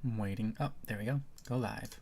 I'm waiting. Oh, there we go. Go live.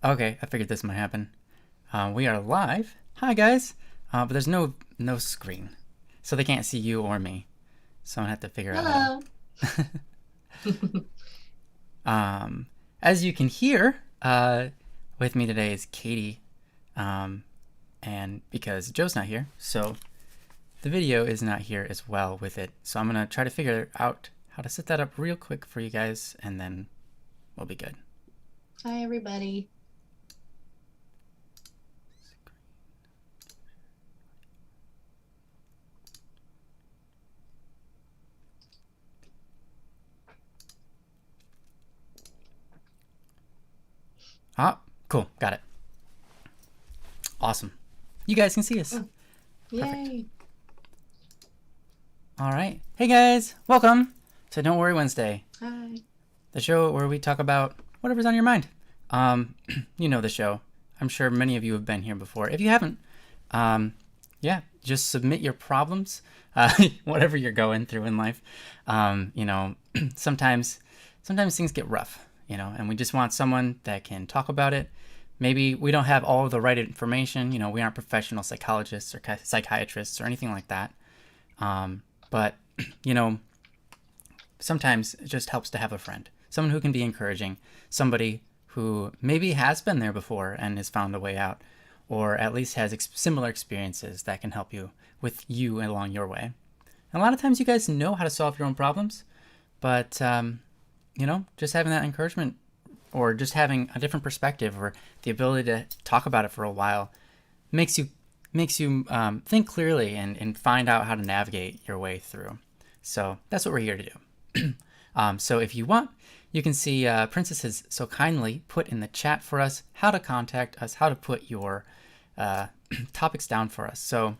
Okay, I figured this might happen. We are live. Hi guys. But there's no screen, so they can't see you or me. So I'm gonna have to figure out. Hello. As you can hear, with me today is Katie, and because Joe's not here, so the video is not here as well with it. So I'm gonna try to figure out how to set that up real quick for you guys, and then we'll be good. Hi, everybody. Ah, cool, got it. Awesome. You guys can see us. Oh, yay. All right. Hey guys, welcome to Don't Worry Wednesday, Hi. the show where we talk about whatever's on your mind. You know the show. I'm sure many of you have been here before. If you haven't, yeah, just submit your problems, whatever you're going through in life. Sometimes things get rough, and we just want someone that can talk about it. Maybe we don't have all of the right information. We aren't professional psychologists or psychiatrists or anything like that. But, sometimes it just helps to have a friend, someone who can be encouraging, somebody who maybe has been there before and has found a way out, or at least has similar experiences that can help you with you along your way. And a lot of times you guys know how to solve your own problems, but, just having that encouragement or just having a different perspective or the ability to talk about it for a while makes you think clearly and find out how to navigate your way through. So that's what we're here to do. So if you want, you can see Princess has so kindly put in the chat for us how to contact us, how to put your topics down for us. So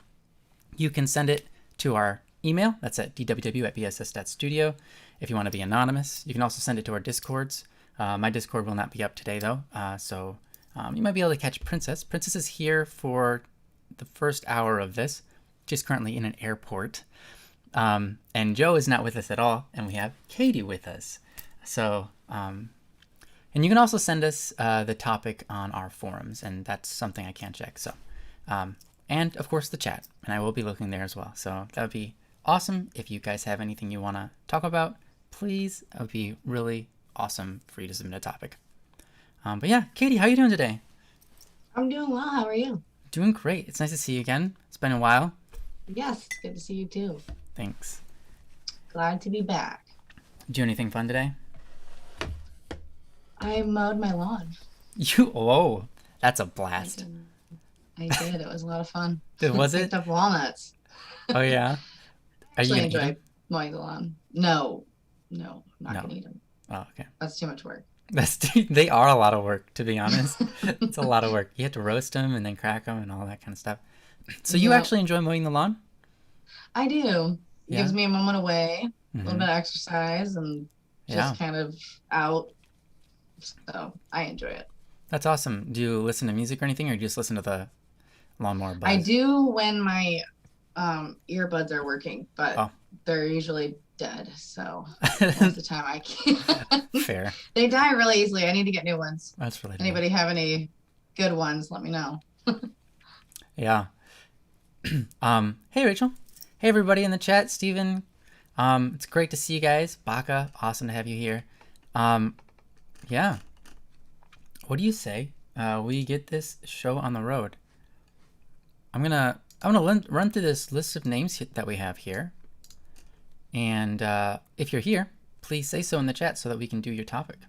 you can send it to our email. That's at dww@bss.studio. If you want to be anonymous, you can also send it to our Discords. My Discord will not be up today though, so you might be able to catch Princess. Princess is here for the first hour of this. She's currently in an airport. And Joe is not with us at all, and we have Katie with us. So, and you can also send us the topic on our forums, and that's something I can't check. So, and of course the chat, and I will be looking there as well. So that would be awesome. If you guys have anything you want to talk about, please, that would be really awesome for you to submit a topic. But yeah, Katie, how are you doing today? I'm doing well. How are you? Doing great. It's nice to see you again. It's been a while. Yes, it's good to see you too. Thanks. Glad to be back. Do anything fun today? I mowed my lawn. Oh, that's a blast. I did. It was a lot of fun. Was it? Picked up walnuts. Oh yeah. Are you Actually gonna eat enjoy them? mowing the lawn. No, I'm not No. gonna eat them. Oh, okay. That's too much work. They are a lot of work, to be honest. It's a lot of work. You have to roast them and then crack them and all that kind of stuff. So you Yep. actually enjoy mowing the lawn? I do. Yeah. Gives me a moment away, a little Mhm. bit of exercise, and Yeah. just kind of out. So I enjoy it. That's awesome. Do you listen to music or anything, or do you just listen to the lawnmower buzz? I do when my earbuds are working, but Oh. they're usually dead. So most of the time I can't. Fair. They die really easily. I need to get new ones. That's really Anybody have any good ones? Let me know. Yeah. Hey Rachel. Hey everybody in the chat. Steven. It's great to see you guys. Baka, awesome to have you here. Yeah. What do you say? We get this show on the road. I'm gonna run through this list of names that we have here. And if you're here, please say so in the chat so that we can do your topic.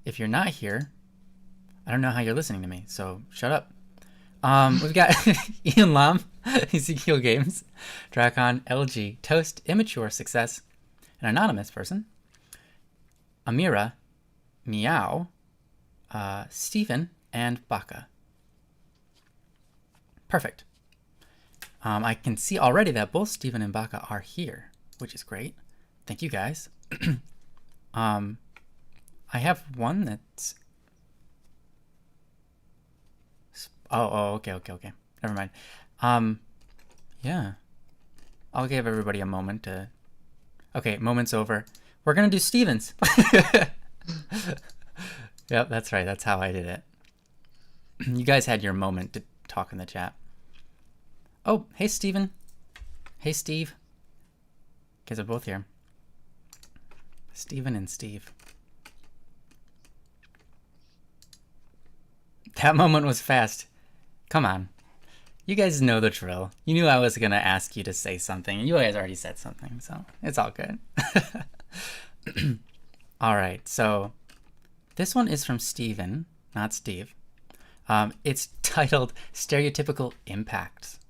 If you're not here, I don't know how you're listening to me, so shut up. We've got Ian Lam, Ezekiel Games, Dracon, LG, Toast, Immature Success, an anonymous person, Amira, Meow, Stephen, and Baka. Perfect. I can see already that both Stephen and Baka are here, which is great. Thank you guys. I have one that's... Oh, okay. Never mind. Yeah. I'll give everybody a moment to... Okay, moment's over. We're gonna do Stevens. Yep, that's right. That's how I did it. You guys had your moment to talk in the chat. Oh, hey, Steven. Hey, Steve. You guys are both here. Steven and Steve. That moment was fast. Come on. You guys know the drill. You knew I was going to ask you to say something, and you guys already said something, so it's all good. All right, so this one is from Steven, not Steve. It's titled Stereotypical Impacts.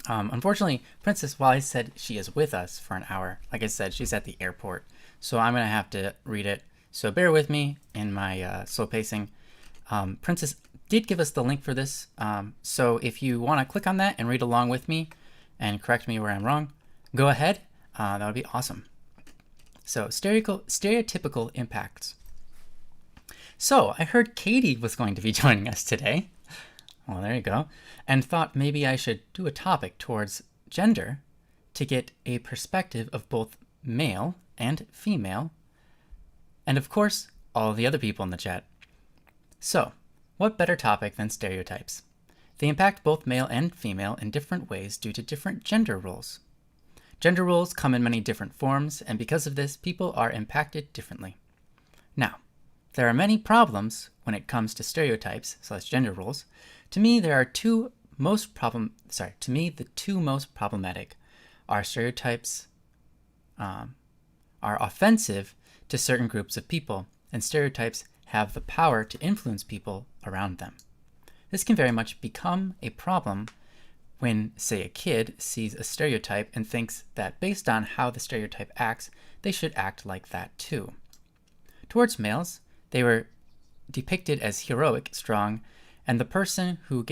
Unfortunately, Princess, while I said she is with us for an hour, like I said, she's at the airport, so I'm going to have to read it. So bear with me in my slow pacing. Princess did give us the link for this, so if you want to click on that and read along with me and correct me where I'm wrong, go ahead. That would be awesome. So, stereotypical impacts. So, I heard Katie was going to be joining us today. Well, there you go. And thought maybe I should do a topic towards gender to get a perspective of both male and female, and of course, all the other people in the chat. So, what better topic than stereotypes? They impact both male and female in different ways due to different gender roles. Gender roles come in many different forms, and because of this, people are impacted differently. Now, there are many problems when it comes to stereotypes, so that's gender roles. To me, the two most problematic are stereotypes are offensive to certain groups of people, and stereotypes have the power to influence people around them. This can very much become a problem when, say, a kid sees a stereotype and thinks that based on how the stereotype acts, they should act like that too. Towards males, they were depicted as heroic, strong, and the person who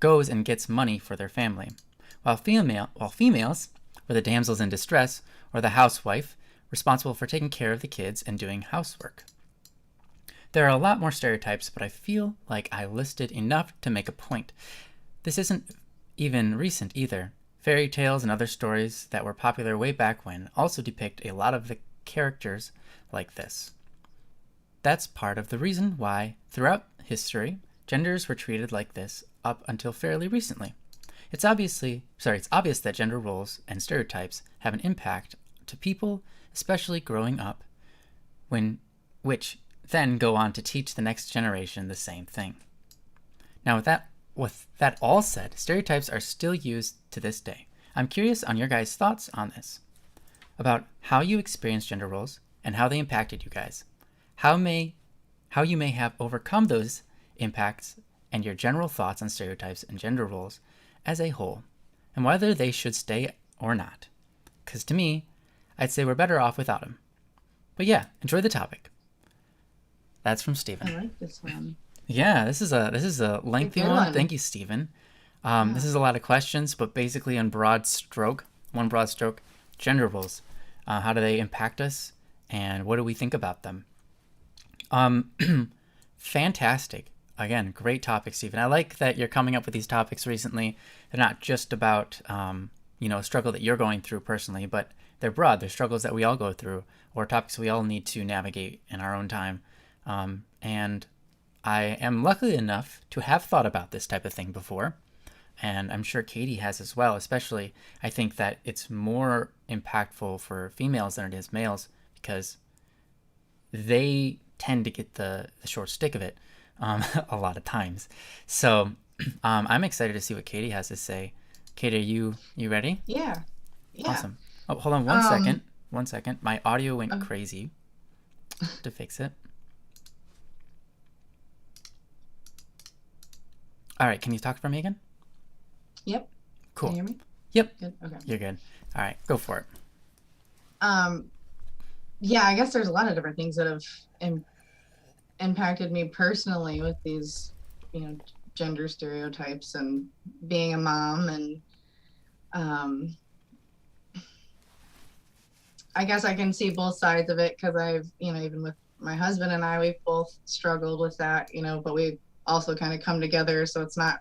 goes and gets money for their family, while females were the damsels in distress or the housewife responsible for taking care of the kids and doing housework. There are a lot more stereotypes, but I feel like I listed enough to make a point. This isn't even recent either. Fairy tales and other stories that were popular way back when also depict a lot of the characters like this. That's part of the reason why, throughout history, genders were treated like this up until fairly recently. It's obvious that gender roles and stereotypes have an impact to people, especially growing up, which then go on to teach the next generation the same thing. Now, with that all said, stereotypes are still used to this day. I'm curious on your guys' thoughts on this, about how you experienced gender roles and how they impacted you guys, how you may have overcome those impacts, and your general thoughts on stereotypes and gender roles as a whole, and whether they should stay or not. Because to me, I'd say we're better off without them. But yeah, enjoy the topic. That's from Steven. I like this one. Yeah, this is a lengthy one. Thank you, Steven. This is a lot of questions, but basically one broad stroke, gender roles. How do they impact us, and what do we think about them? Fantastic. Again, great topic, Steven. I like that you're coming up with these topics recently. They're not just about a struggle that you're going through personally, but they're broad. They're struggles that we all go through, or topics we all need to navigate in our own time. And I am lucky enough to have thought about this type of thing before, and I'm sure Katie has as well. Especially, I think that it's more impactful for females than it is males, because they tend to get the short stick of it a lot of times. So I'm excited to see what Katie has to say. Katie, are you ready? Yeah. Awesome. Oh, hold on one second. 1 second. My audio went crazy. To fix it. All right, can you talk for me again? Yep. Cool. Can you hear me? Yep. Good. Okay. You're good. All right, go for it. Yeah, I guess there's a lot of different things that have impacted me personally with these, gender stereotypes and being a mom. And I guess I can see both sides of it, because I've, even with my husband and I, we've both struggled with that, but we also kind of come together. So it's not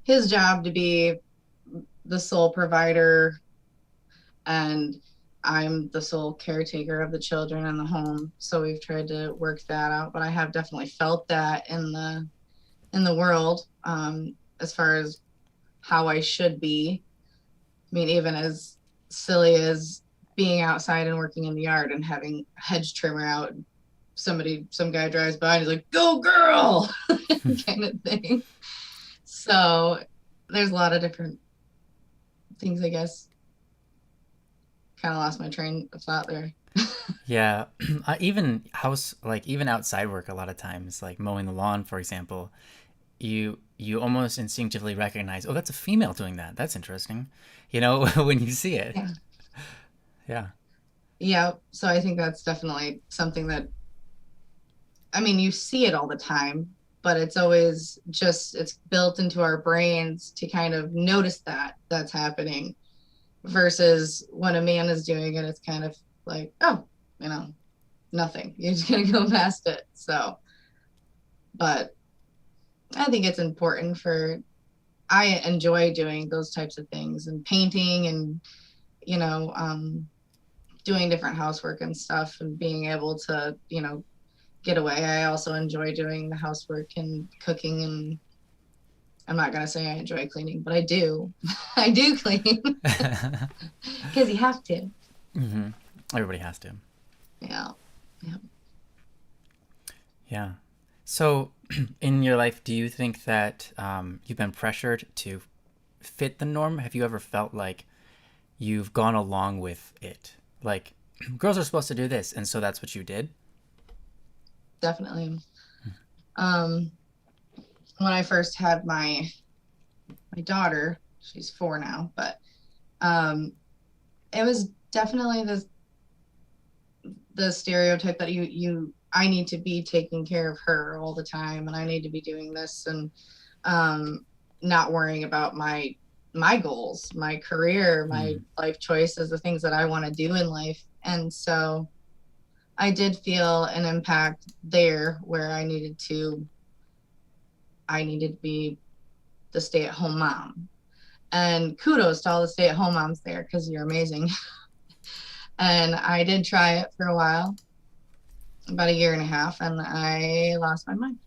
his job to be the sole provider. And I'm the sole caretaker of the children in the home, so we've tried to work that out. But I have definitely felt that in the world, as far as how I should be. I mean, even as silly as being outside and working in the yard and having hedge trimmer out, some guy drives by and he's like, "Go girl," kind of thing. So there's a lot of different things, I guess. Kind of lost my train of thought there. Yeah, even even outside work, a lot of times, like mowing the lawn, for example, you almost instinctively recognize, oh, that's a female doing that. That's interesting, when you see it. Yeah. Yeah. Yeah. So I think that's definitely something that, I mean, you see it all the time, but it's always just, it's built into our brains to kind of notice that that's happening versus when a man is doing it, it's kind of like, oh, you know, nothing. You're just going to go past it. So, but I think it's important for, I enjoy doing those types of things and painting and, you know, doing different housework and stuff and being able to, get away. I also enjoy doing the housework and cooking, and I'm not going to say I enjoy cleaning, but I do. I do clean because you have to. Hmm. Everybody has to. Yeah. Yeah. Yeah. So, in your life, do you think that you've been pressured to fit the norm? Have you ever felt like you've gone along with it? Like, girls are supposed to do this, and so that's what you did? Definitely. Um, when I first had my daughter, she's 4 now, but um, it was definitely the stereotype that I need to be taking care of her all the time, and I need to be doing this, and um, not worrying about my goals, my career, my Mm. life choices, the things that I want to do in life. And so I did feel an impact there where I needed to be the stay-at-home mom. And kudos to all the stay-at-home moms there because you're amazing. And I did try it for a while, about a year and a half, and I lost my mind.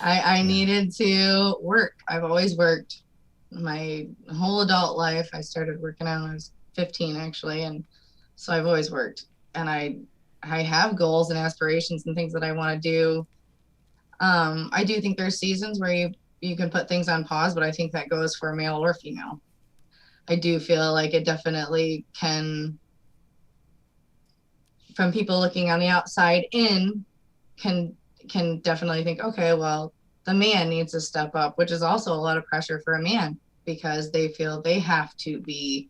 I Yeah. needed to work. I've always worked my whole adult life. I started working when I was 15 actually, and so I've always worked. And I have goals and aspirations and things that I want to do. I do think there's seasons where you can put things on pause, but I think that goes for male or female. I do feel like it definitely can, from people looking on the outside in, can can definitely think, okay, well, the man needs to step up, which is also a lot of pressure for a man because they feel they have to be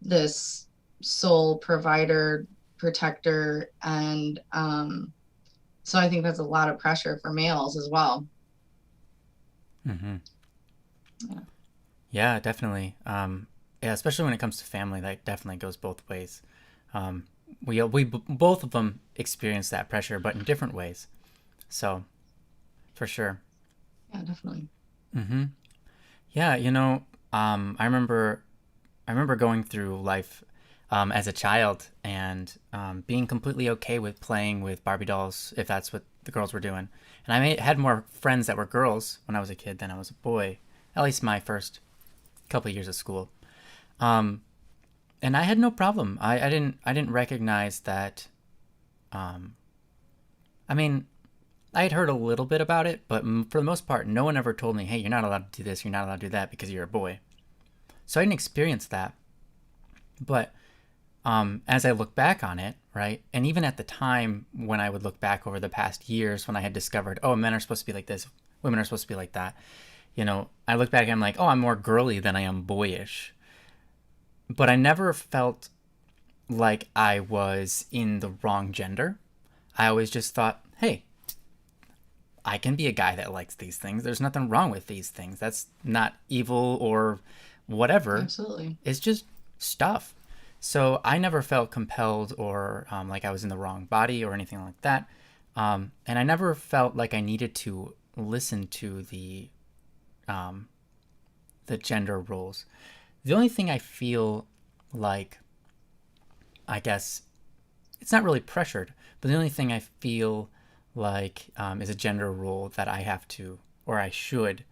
this sole provider, protector, and so I think that's a lot of pressure for males as well. Hmm. Yeah. Yeah, definitely. Yeah, especially when it comes to family, that definitely goes both ways. Um, both of them experience that pressure, but in different ways. So, for sure. Yeah, definitely. Hmm. Yeah, I remember going through life as a child and being completely okay with playing with Barbie dolls if that's what the girls were doing. And had more friends that were girls when I was a kid than I was a boy, at least my first couple of years of school. Um, and I had no problem. I didn't recognize that. Um, I mean, I had heard a little bit about it, but for the most part, no one ever told me, "Hey, you're not allowed to do this. You're not allowed to do that because you're a boy." So I didn't experience that. But as I look back on it, right, and even at the time when I would look back over the past years, when I had discovered, oh, men are supposed to be like this, women are supposed to be like that, I look back and I'm like, oh, I'm more girly than I am boyish. But I never felt like I was in the wrong gender. I always just thought, hey, I can be a guy that likes these things. There's nothing wrong with these things. That's not evil or whatever. Absolutely. It's just stuff. So I never felt compelled or like I was in the wrong body or anything like that. And I never felt like I needed to listen to um, the gender roles. The only thing I feel like I guess it's not really pressured, but the only thing I feel like is a gender role that I have to, or I should,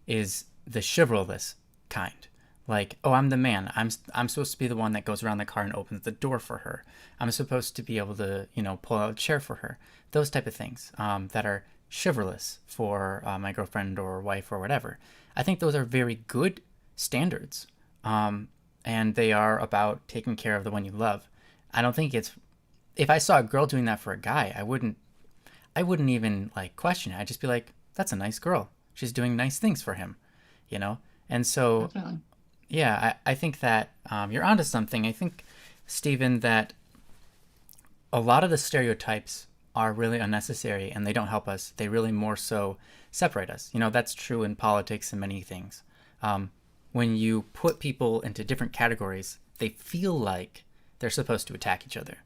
is the chivalrous kind. Like, oh, I'm the man. I'm supposed to be the one that goes around the car and opens the door for her. I'm supposed to be able to, pull out a chair for her. Those type of things that are chivalrous for my girlfriend or wife or whatever. I think those are very good standards, and they are about taking care of the one you love. I don't think it's if I saw a girl doing that for a guy, I wouldn't even like question it. I'd just be like, that's a nice girl. She's doing nice things for him, you know? And so, Definitely. yeah, I think that you're onto something. I think, Stephen, that a lot of the stereotypes are really unnecessary and they don't help us. They really more so separate us. That's true in politics and many things. Um, when you put people into different categories, they feel like they're supposed to attack each other.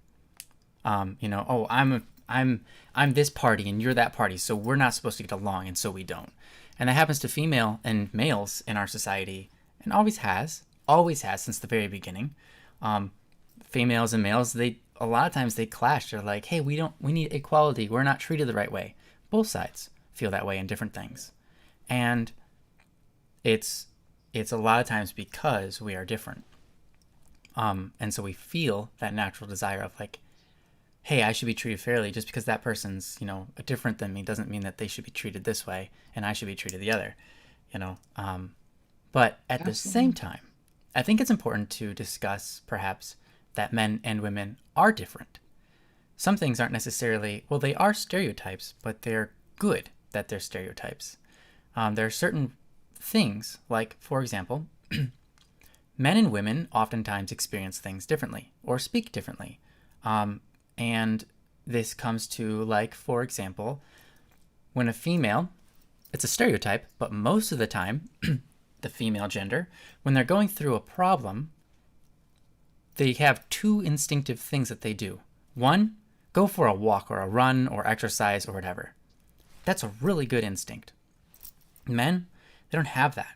Oh, I'm this party and you're that party, so we're not supposed to get along, and so we don't. And that happens to female and males in our society, and always has since the very beginning. Um, Females and males, they a lot of times they clash. They're like, hey, we need equality. We're not treated the right way. Both sides feel that way in different things, and it's a lot of times because we are different. And so we feel that natural desire of like, hey, I should be treated fairly. Just because that person's, different than me doesn't mean that they should be treated this way and I should be treated the other, you know. But at the same Absolutely. time, I think it's important to discuss perhaps that men and women are different. Some things aren't necessarily, well, they are stereotypes, but they're good that they're stereotypes. There are certain things, like, for example, men and women oftentimes experience things differently or speak differently. And this comes to, like, for example, when a female, it's a stereotype, but most of the time, the female gender, when they're going through a problem, they have two instinctive things that they do. One, go for a walk or a run or exercise or whatever. That's a really good instinct. Men, they don't have that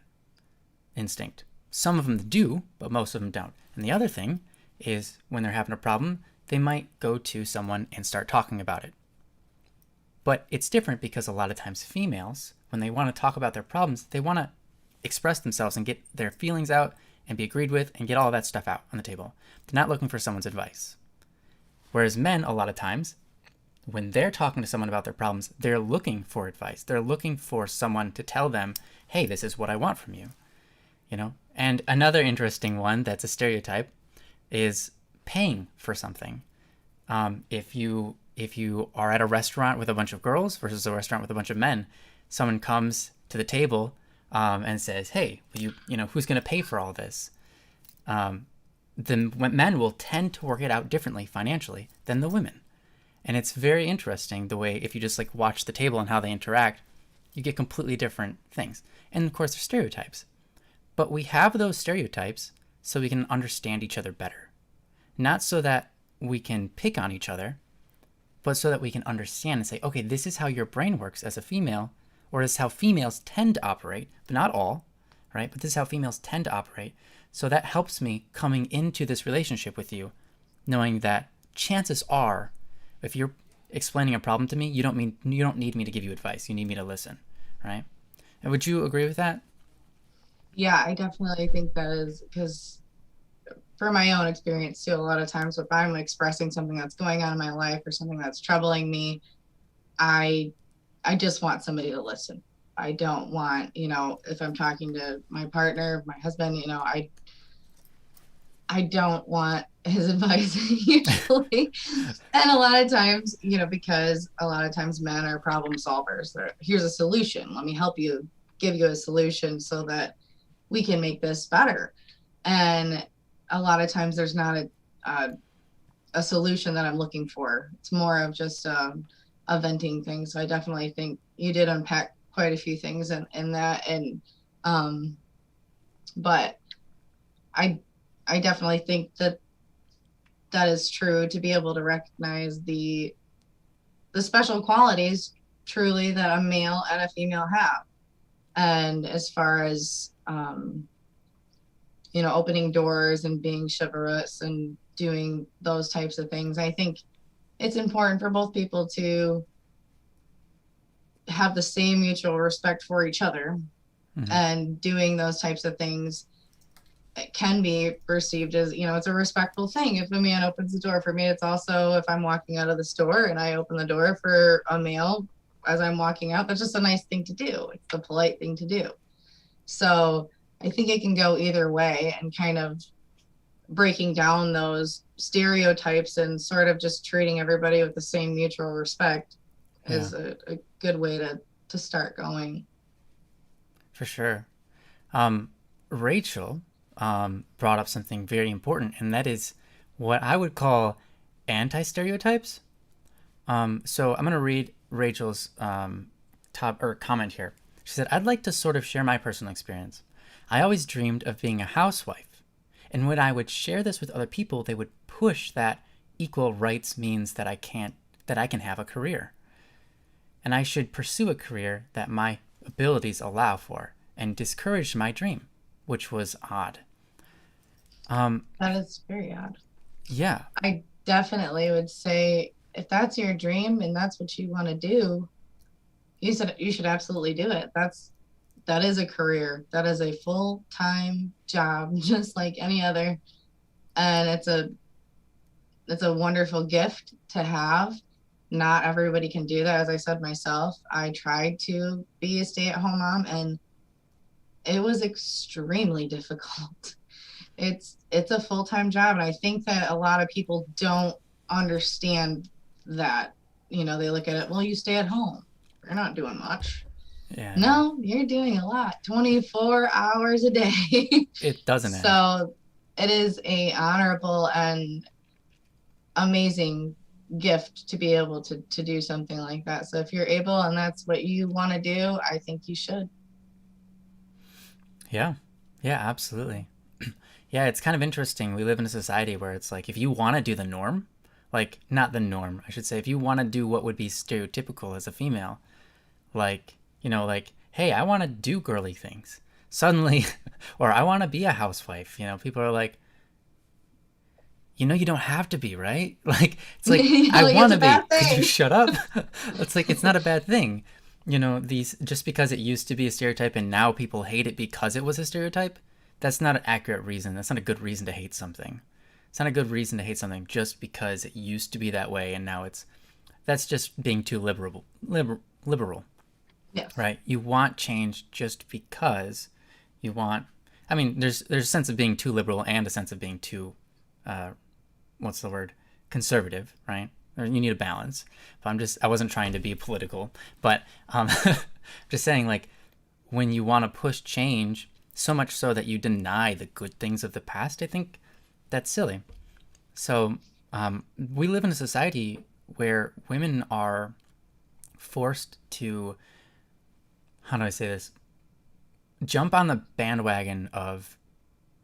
instinct. Some of them do, but most of them don't. And the other thing is when they're having a problem, they might go to someone and start talking about it. But it's different because a lot of times females, when they want to talk about their problems, they want to express themselves and get their feelings out and be agreed with and get all of that stuff out on the table. They're not looking for someone's advice. Whereas men, a lot of times, when they're talking to someone about their problems, they're looking for advice. They're looking for someone to tell them, hey, this is what I want from you. And another interesting one that's a stereotype is paying for something. If you are at a restaurant with a bunch of girls versus a restaurant with a bunch of men, someone comes to the table and says, "Hey, who's going to pay for all this?" The men will tend to work it out differently financially than the women, and it's very interesting the way if you just like watch the table and how they interact, you get completely different things. And of course, there's stereotypes, but we have those stereotypes so we can understand each other better, not so that we can pick on each other, but so that we can understand and say, okay, this is how your brain works as a female, or this is how females tend to operate, but not all, right? But this is how females tend to operate. So that helps me coming into this relationship with you, knowing that chances are, if you're explaining a problem to me, you don't need me to give you advice. You need me to listen, right? And would you agree with that? Yeah, I definitely think that is because for my own experience too, a lot of times if I'm expressing something that's going on in my life or something that's troubling me, I I just want somebody to listen. I don't want, if I'm talking to my partner, my husband, I don't want his advice usually. And a lot of times, because a lot of times men are problem solvers. Here's a solution. Let me help you, give you a solution so that we can make this better. And a lot of times there's not a, a solution that I'm looking for. It's more of just a venting thing. So I definitely think you did unpack quite a few things in that. And, um, but I, I definitely think that that is true to be able to recognize the special qualities truly that a male and a female have. And as far as, opening doors and being chivalrous and doing those types of things. I think it's important for both people to have the same mutual respect for each other, Hmm. and doing those types of things, it can be perceived as, it's a respectful thing if a man opens the door. For me, it's also if I'm walking out of the store and I open the door for a male as I'm walking out, that's just a nice thing to do. It's the polite thing to do. So I think it can go either way, and kind of breaking down those stereotypes and sort of just treating everybody with the same mutual respect Yeah, is a good way to start going. for sure. Um, Rachel brought up something very important, and that is what I would call anti stereotypes. So I'm going to read Rachel's top or comment here. She said, "I'd like to sort of share my personal experience. I always dreamed of being a housewife, and when I would share this with other people, they would push that equal rights means that I can have a career, and I should pursue a career that my abilities allow for, and discouraged my dream, which was odd." Um, That is very odd. yeah, I definitely would say if that's your dream and that's what you want to do, you should absolutely do it. That is a career. That is a full-time job, just like any other. And it's a wonderful gift to have. Not everybody can do that. As I said myself, I tried to be a stay-at-home mom, and it was extremely difficult. It's a full-time job, and I think that a lot of people don't understand that. They look at it, well, you stay at home, you're not doing much. yeah, no, No, you're doing a lot, 24 hours a day. it doesn't end. So it is a honorable and amazing gift to be able to do something like that. So if you're able and that's what you want to do, I think you should. Yeah, yeah, absolutely. Yeah, it's kind of interesting. We live in a society where it's like if you want to do the norm, like not the norm, I should say, if you want to do what would be stereotypical as a female, like, like, hey, I want to do girly things. Suddenly, or I want to be a housewife, people are like, you don't have to be, right? Like, it's like, I Like want it's to a bad be. Could you thing. shut up? It's like, it's not a bad thing. These, just because it used to be a stereotype and now people hate it because it was a stereotype, that's not an accurate reason. That's not a good reason to hate something. It's not a good reason to hate something just because it used to be that way and now that's just being too liberal, Yes. right? You want change just because you want. I mean, there's a sense of being too liberal and a sense of being too, uh, what's the word, conservative, right? Or you need a balance. But I wasn't trying to be political, but just saying, like, when you want to push change so much so that you deny the good things of the past, I think that's silly. So we live in a society where women are forced to, how do I say this, jump on the bandwagon of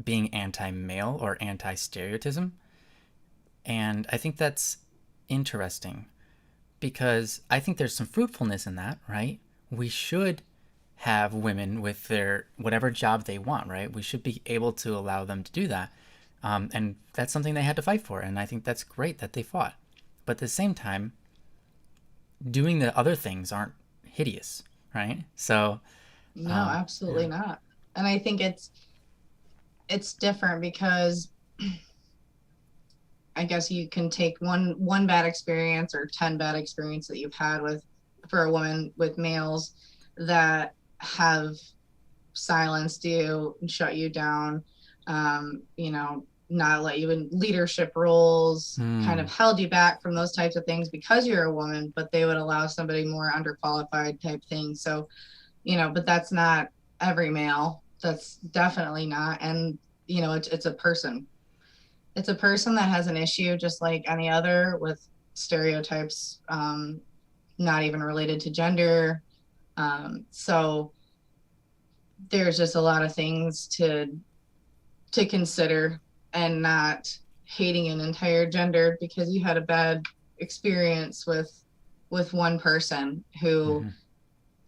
being anti-male or anti-stereotypism. And I think that's interesting because I think there's some fruitfulness in that, right? We should have women with their whatever job they want, right? We should be able to allow them to do that. And that's something they had to fight for. And I think that's great that they fought. But at the same time, doing the other things aren't hideous, right? So, No, yeah. absolutely not. And I think it's different because I guess you can take one bad experience or 10 bad experience that you've had with for a woman with males that have silenced you and shut you down, not let you in leadership roles, kind Hmm. of held you back from those types of things because you're a woman, but they would allow somebody more underqualified type thing. So, but that's not every male. That's definitely not. And, it's a person. It's a person that has an issue just like any other with stereotypes, not even related to gender. So there's just a lot of things to consider, and not hating an entire gender because you had a bad experience with one person who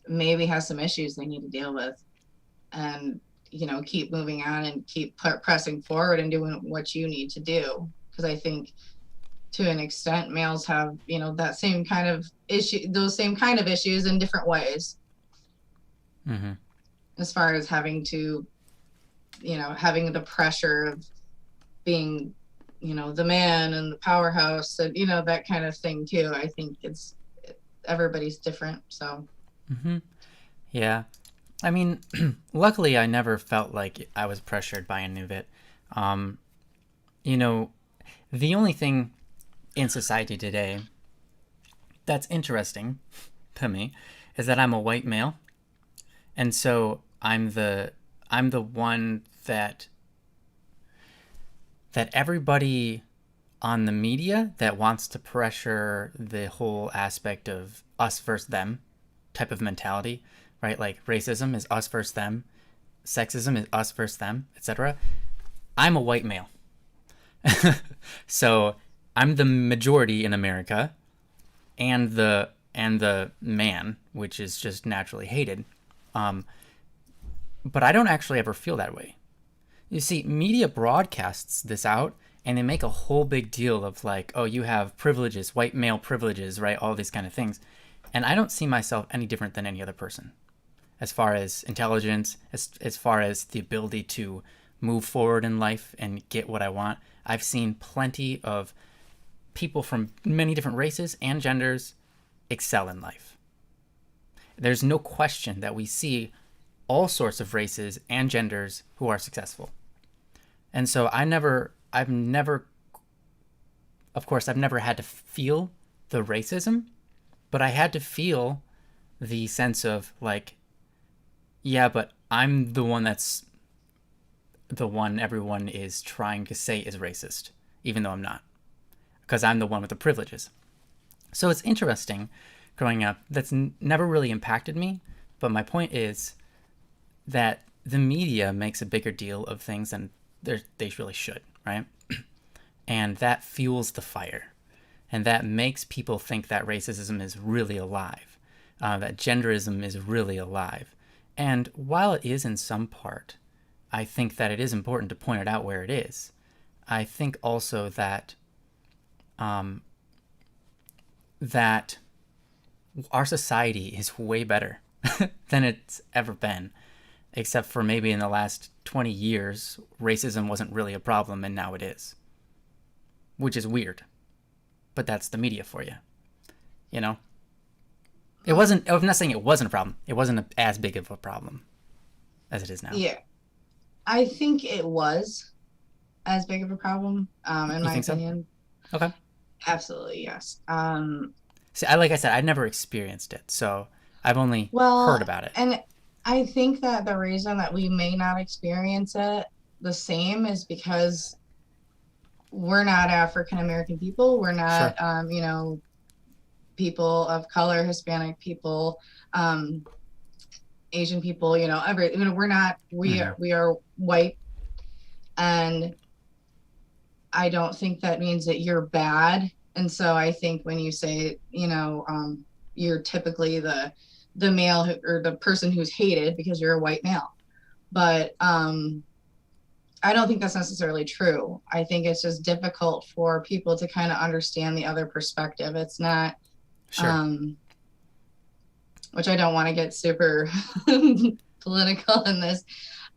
Mm-hmm. maybe has some issues they need to deal with, and keep moving on and keep pressing forward and doing what you need to do. because I think to an extent males have, that same kind of issue, those same kind of issues in different ways, Mm-hmm. as far as having to, having the pressure of being, the man and the powerhouse and, that kind of thing too. I think everybody's different. So, Mm-hmm. Yeah. I mean, luckily, I never felt like I was pressured by any of it. Um, you know, the only thing in society today that's interesting to me is that I'm a white male, and so I'm the one that everybody on the media that wants to pressure the whole aspect of us versus them type of mentality, right? Like racism is us versus them, sexism is us versus them, etc. I'm a white male. So I'm the majority in America and the man, which is just naturally hated. Um, but I don't actually ever feel that way. You see, media broadcasts this out and they make a whole big deal of like, oh, you have privileges, white male privileges, right? All these kind of things. And I don't see myself any different than any other person as far as intelligence, as far as the ability to move forward in life and get what I want. I've seen plenty of people from many different races and genders excel in life. There's no question that we see all sorts of races and genders who are successful. And so I've never, of course, I've never had to feel the racism, but I had to feel the sense of like, yeah, but I'm the one that's the one everyone is trying to say is racist, even though I'm not, because I'm the one with the privileges. So it's interesting growing up. That's never really impacted me, but my point is that the media makes a bigger deal of things than they really should, right? And that fuels the fire. And that makes people think that racism is really alive, that genderism is really alive. And while it is in some part, I think that it is important to point it out where it is. I think also that that our society is way better than it's ever been, except for maybe in the last 20 years, racism wasn't really a problem, and now it is, which is weird. But that's the media for you, you know? It wasn't, I'm not saying it wasn't a problem. It wasn't as big of a problem as it is now. yeah, I think it was as big of a problem, in You my think so? opinion. Okay. Absolutely, yes. See, like I said, I've never experienced it, so I've only heard Well, about it. and I think that the reason that we may not experience it the same is because we're not African American people. We're Sure. not, people of color, Hispanic people, um, Asian people. We're not. Mm-hmm. We are white, and I don't think that means that you're bad. And so I think when you say, you're typically the male or the person who's hated because you're a white male. But I don't think that's necessarily true. I think it's just difficult for people to kind of understand the other perspective. It's not, Sure. um, which I don't want to get super political in this.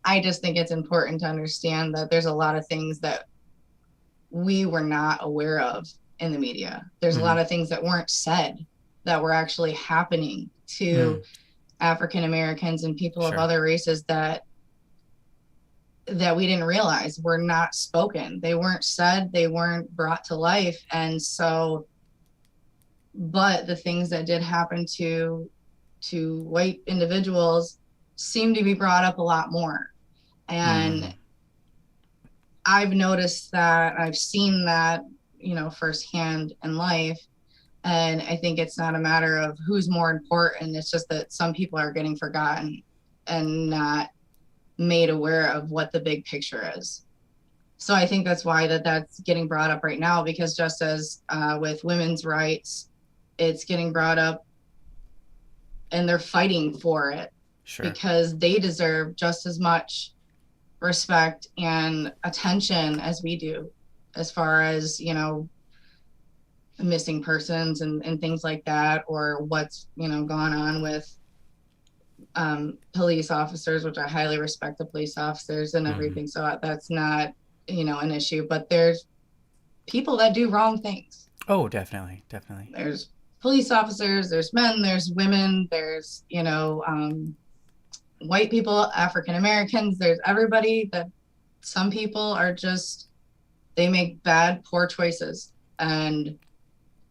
I just think it's important to understand that there's a lot of things that we were not aware of in the media. There's a Mm-hmm. lot of things that weren't said that were actually happening Mm. to African Americans and people of Sure. other races that we didn't realize were not spoken. They weren't said, they weren't brought to life. And so, but the things that did happen to white individuals seem to be brought up a lot more. Mm. And I've noticed that, I've seen that, firsthand in life. And I think it's not a matter of who's more important. It's just that some people are getting forgotten and not made aware of what the big picture is. So I think that's why that's getting brought up right now, because just as with women's rights, it's getting brought up and they're fighting for it Sure. because they deserve just as much respect and attention as we do. as far as, missing persons and things like that, or what's, gone on with police officers, which I highly respect the police officers and Hmm. everything. So that's not, an issue. But there's people that do wrong things. Oh, definitely, definitely. There's police officers, there's men, there's women, there's, white people, African Americans, there's everybody that some people are just, they make bad, poor choices and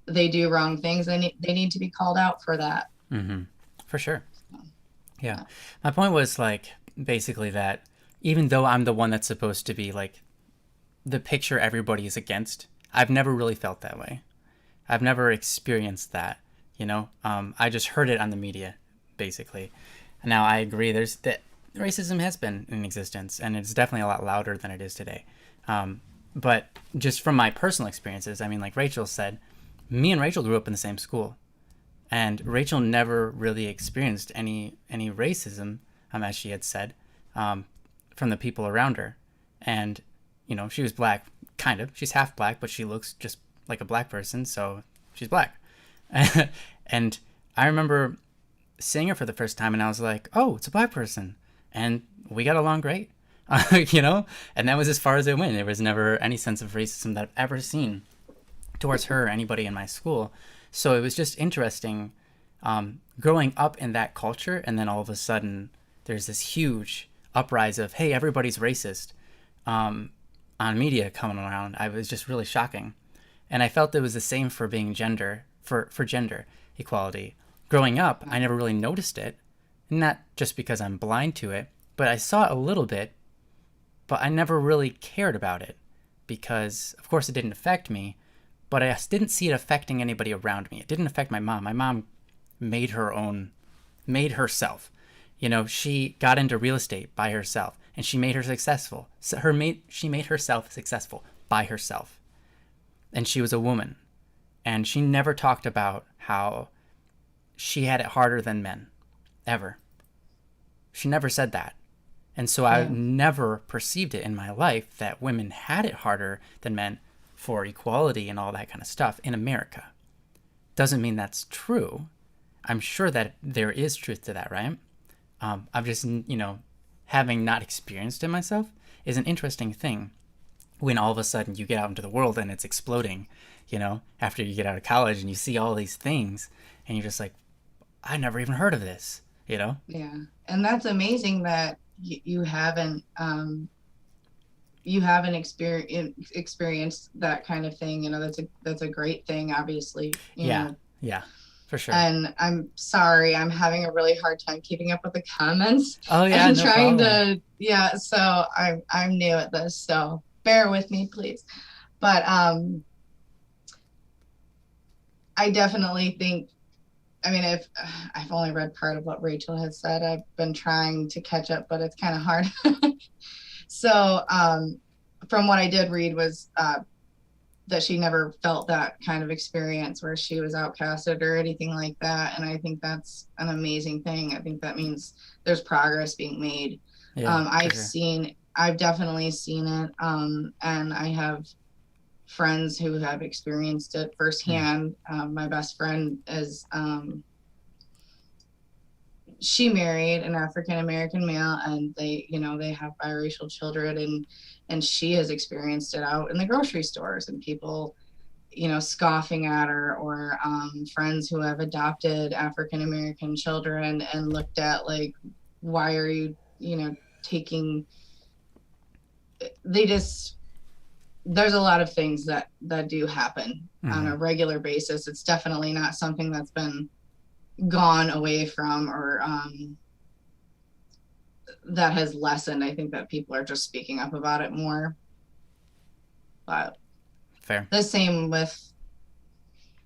they do wrong things. They need to be called out for that. Hmm. For sure. So, Yeah. yeah. My point was like basically that even though I'm the one that's supposed to be like the picture everybody is against, I've never really felt that way. I've never experienced that, you know? I just heard it on the media, basically. Now, I agree, there's that racism has been in existence, and it's definitely a lot louder than it is today. But just from my personal experiences, I mean, like Rachel said, me and Rachel grew up in the same school, and Rachel never really experienced any racism, as she had said, from the people around her. And she was black, kind of. She's half black, but she looks just like a black person, so she's black. And I remember seeing her for the first time, and I was like, "Oh, it's a black person," and we got along great. And that was as far as it went. There was never any sense of racism that I've ever seen towards her or anybody in my school. So it was just interesting growing up in that culture, and then all of a sudden there's this huge uprise of, hey, everybody's racist on media coming around. I was just really shocking. And I felt it was the same for being for gender equality. Growing up, I never really noticed it, not just because I'm blind to it, but I saw it a little bit, but I never really cared about it because, of course, it didn't affect me, but I didn't see it affecting anybody around me. It didn't affect my mom. My mom made her own, made herself. She got into real estate by herself, and she made her successful. She made herself successful by herself, and she was a woman, and she never talked about how she had it harder than men, ever. She never said that. And so I Yeah. never perceived it in my life that women had it harder than men for equality and all that kind of stuff in America. Doesn't mean that's true. I'm sure that there is truth to that, right? I'm just, having not experienced it myself is an interesting thing when all of a sudden you get out into the world and it's exploding, after you get out of college and you see all these things and you're just like, I never even heard of this, you know? Yeah. And that's amazing that you haven't experienced that kind of thing. That's a great thing, obviously. Yeah, yeah, for sure. And I'm sorry, I'm having a really hard time keeping up with the comments Oh, yeah, and no trying problem. to, yeah, so I'm new at this, so bear with me, please. But I definitely think, I mean, if I've only read part of what Rachel has said, I've been trying to catch up, but it's kind of hard. So, from what I did read was that she never felt that kind of experience where she was outcasted or anything like that. And I think that's an amazing thing. I think that means there's progress being made. Yeah, for sure. I've definitely seen it. And I have friends who have experienced it Mm. firsthand. My best friend is, she married an African American male, and they have biracial children, and she has experienced it out in the grocery stores, and people, scoffing at her, or friends who have adopted African American children and looked at like, why are you, taking, they just, there's a lot of things that do happen on Hmm. a regular basis. It's definitely not something that's been gone away from, or that has lessened. I think that people are just speaking up about it more. But Fair. the same with,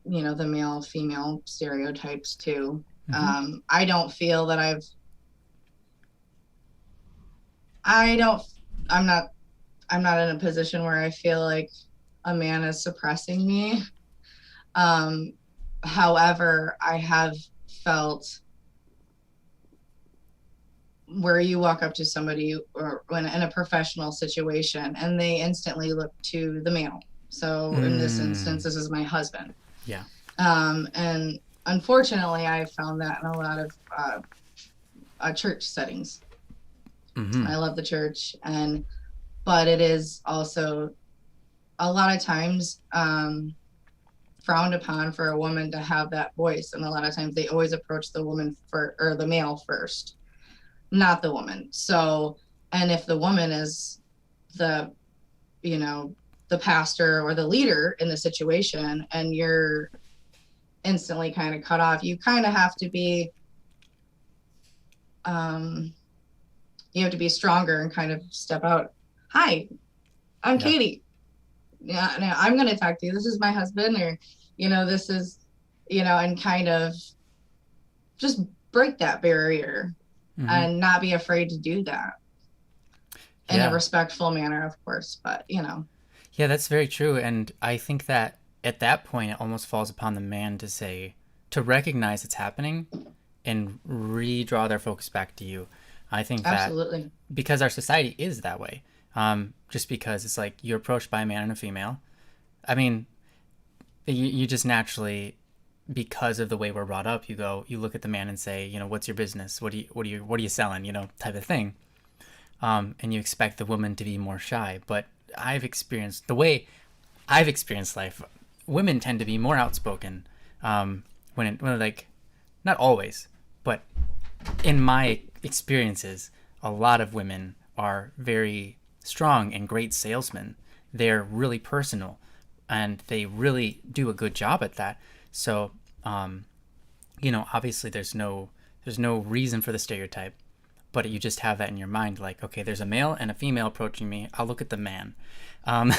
the male female stereotypes too. Hmm. I don't feel that I don't, I'm not, I'm not in a position where I feel like a man is suppressing me. Um, However, I have felt where you walk up to somebody or when in a professional situation and they instantly look to the male. So in this instance, Mm, this is my husband. yeah. And unfortunately, I found that in a lot of church settings. Mm-hmm. I love the church, and but it is also a lot of times frowned upon for a woman to have that voice, and a lot of times they always approach the woman for or the male first, not the woman. So, and if the woman is the, you know, the pastor or the leader in the situation, and you're instantly kind of cut off, you kind of have to be um, you have to be stronger and kind of step out. Hi, I'm Yeah. Katie. Yeah, no, I'm going to talk to you. This is my husband, or, this is, and kind of just break that barrier Mm-hmm. and not be afraid to do that in a Yeah. respectful manner, of course. But, Yeah, that's very true. And I think that at that point, it almost falls upon the man to say, to recognize it's happening and redraw their focus back to you. I think that absolutely. because our society is that way, just because it's like you're approached by a man and a female. I mean, you just naturally, because of the way we're brought up, you look at the man and say, what's your business? What are you selling? Type of thing. And you expect the woman to be more shy. But the way I've experienced life, women tend to be more outspoken. When like, not always, but in my experiences, a lot of women are very strong and great salesmen. They're really personal, and they really do a good job at that. So, obviously, there's no reason for the stereotype, but you just have that in your mind, like, okay, there's a male and a female approaching me. I'll look at the man, um,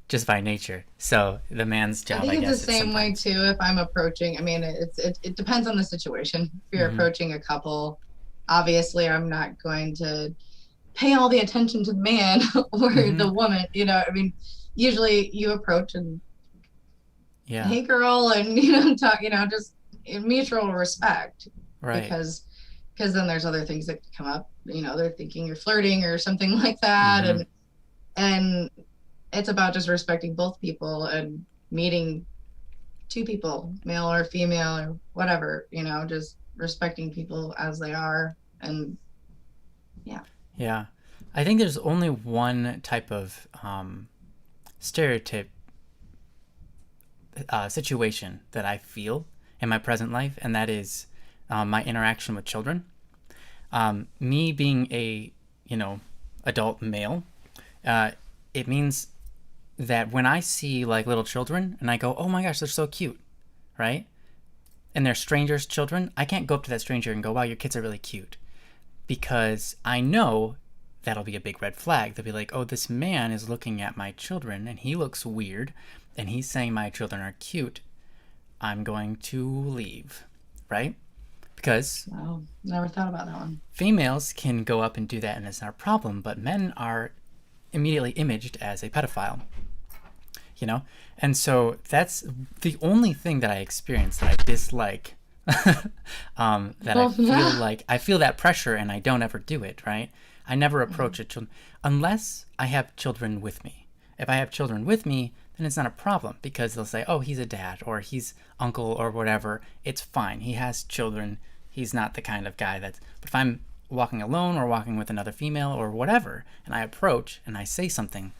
just by nature. So the man's I job, think I it's the guess, it's same way sometimes. too. If I'm approaching, I mean, it depends on the situation. If you're Mm-hmm. approaching a couple, obviously, I'm not going to pay all the attention to the man or Mm-hmm. the woman. I mean, usually you approach and Yeah. hey, girl, and talk, just in mutual respect, Right. because then there's other things that come up. They're thinking you're flirting or something like that, Mm-hmm. and it's about just respecting both people and meeting two people, male or female or whatever, just respecting people as they are. And yeah. Yeah. I think there's only one type of stereotype situation that I feel in my present life, and that is my interaction with children. Me being a, adult male, uh, it means that when I see like little children and I go, oh my gosh, they're so cute, right? And they're strangers' children, I can't go up to that stranger and go, wow, your kids are really cute. Because I know that'll be a big red flag. They'll be like, oh, this man is looking at my children and he looks weird and he's saying my children are cute. I'm going to leave, right? Because Wow, never thought about that one. females can go up and do that and it's not a problem, but men are immediately imaged as a pedophile, you know? And so that's the only thing that I experience that I dislike. That I Well, feel yeah. like I feel that pressure and I don't ever do it, right? I never approach a children unless I have children with me. If I have children with me, then it's not a problem because they'll say, "Oh, he's a dad or he's uncle or whatever." It's fine. He has children. He's not the kind of guy that's. But if I'm walking alone or walking with another female or whatever, and I approach and I say something,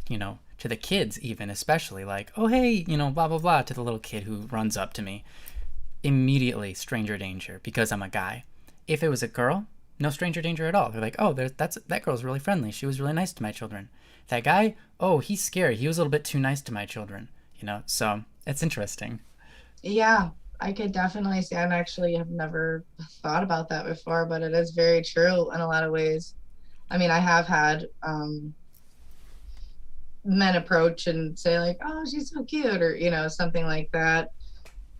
to the kids even especially like, "Oh, hey, blah blah blah," to the little kid who runs up to me, immediately stranger danger because I'm a guy. If it was a girl, no stranger danger at all. They're like, oh, that girl's really friendly. She was really nice to my children. That guy, oh, he's scary. He was a little bit too nice to my children. So it's interesting. Yeah, I could definitely see. I actually have never thought about that before, but it is very true in a lot of ways. I mean, I have had men approach and say like, "Oh, she's so cute," or something like that.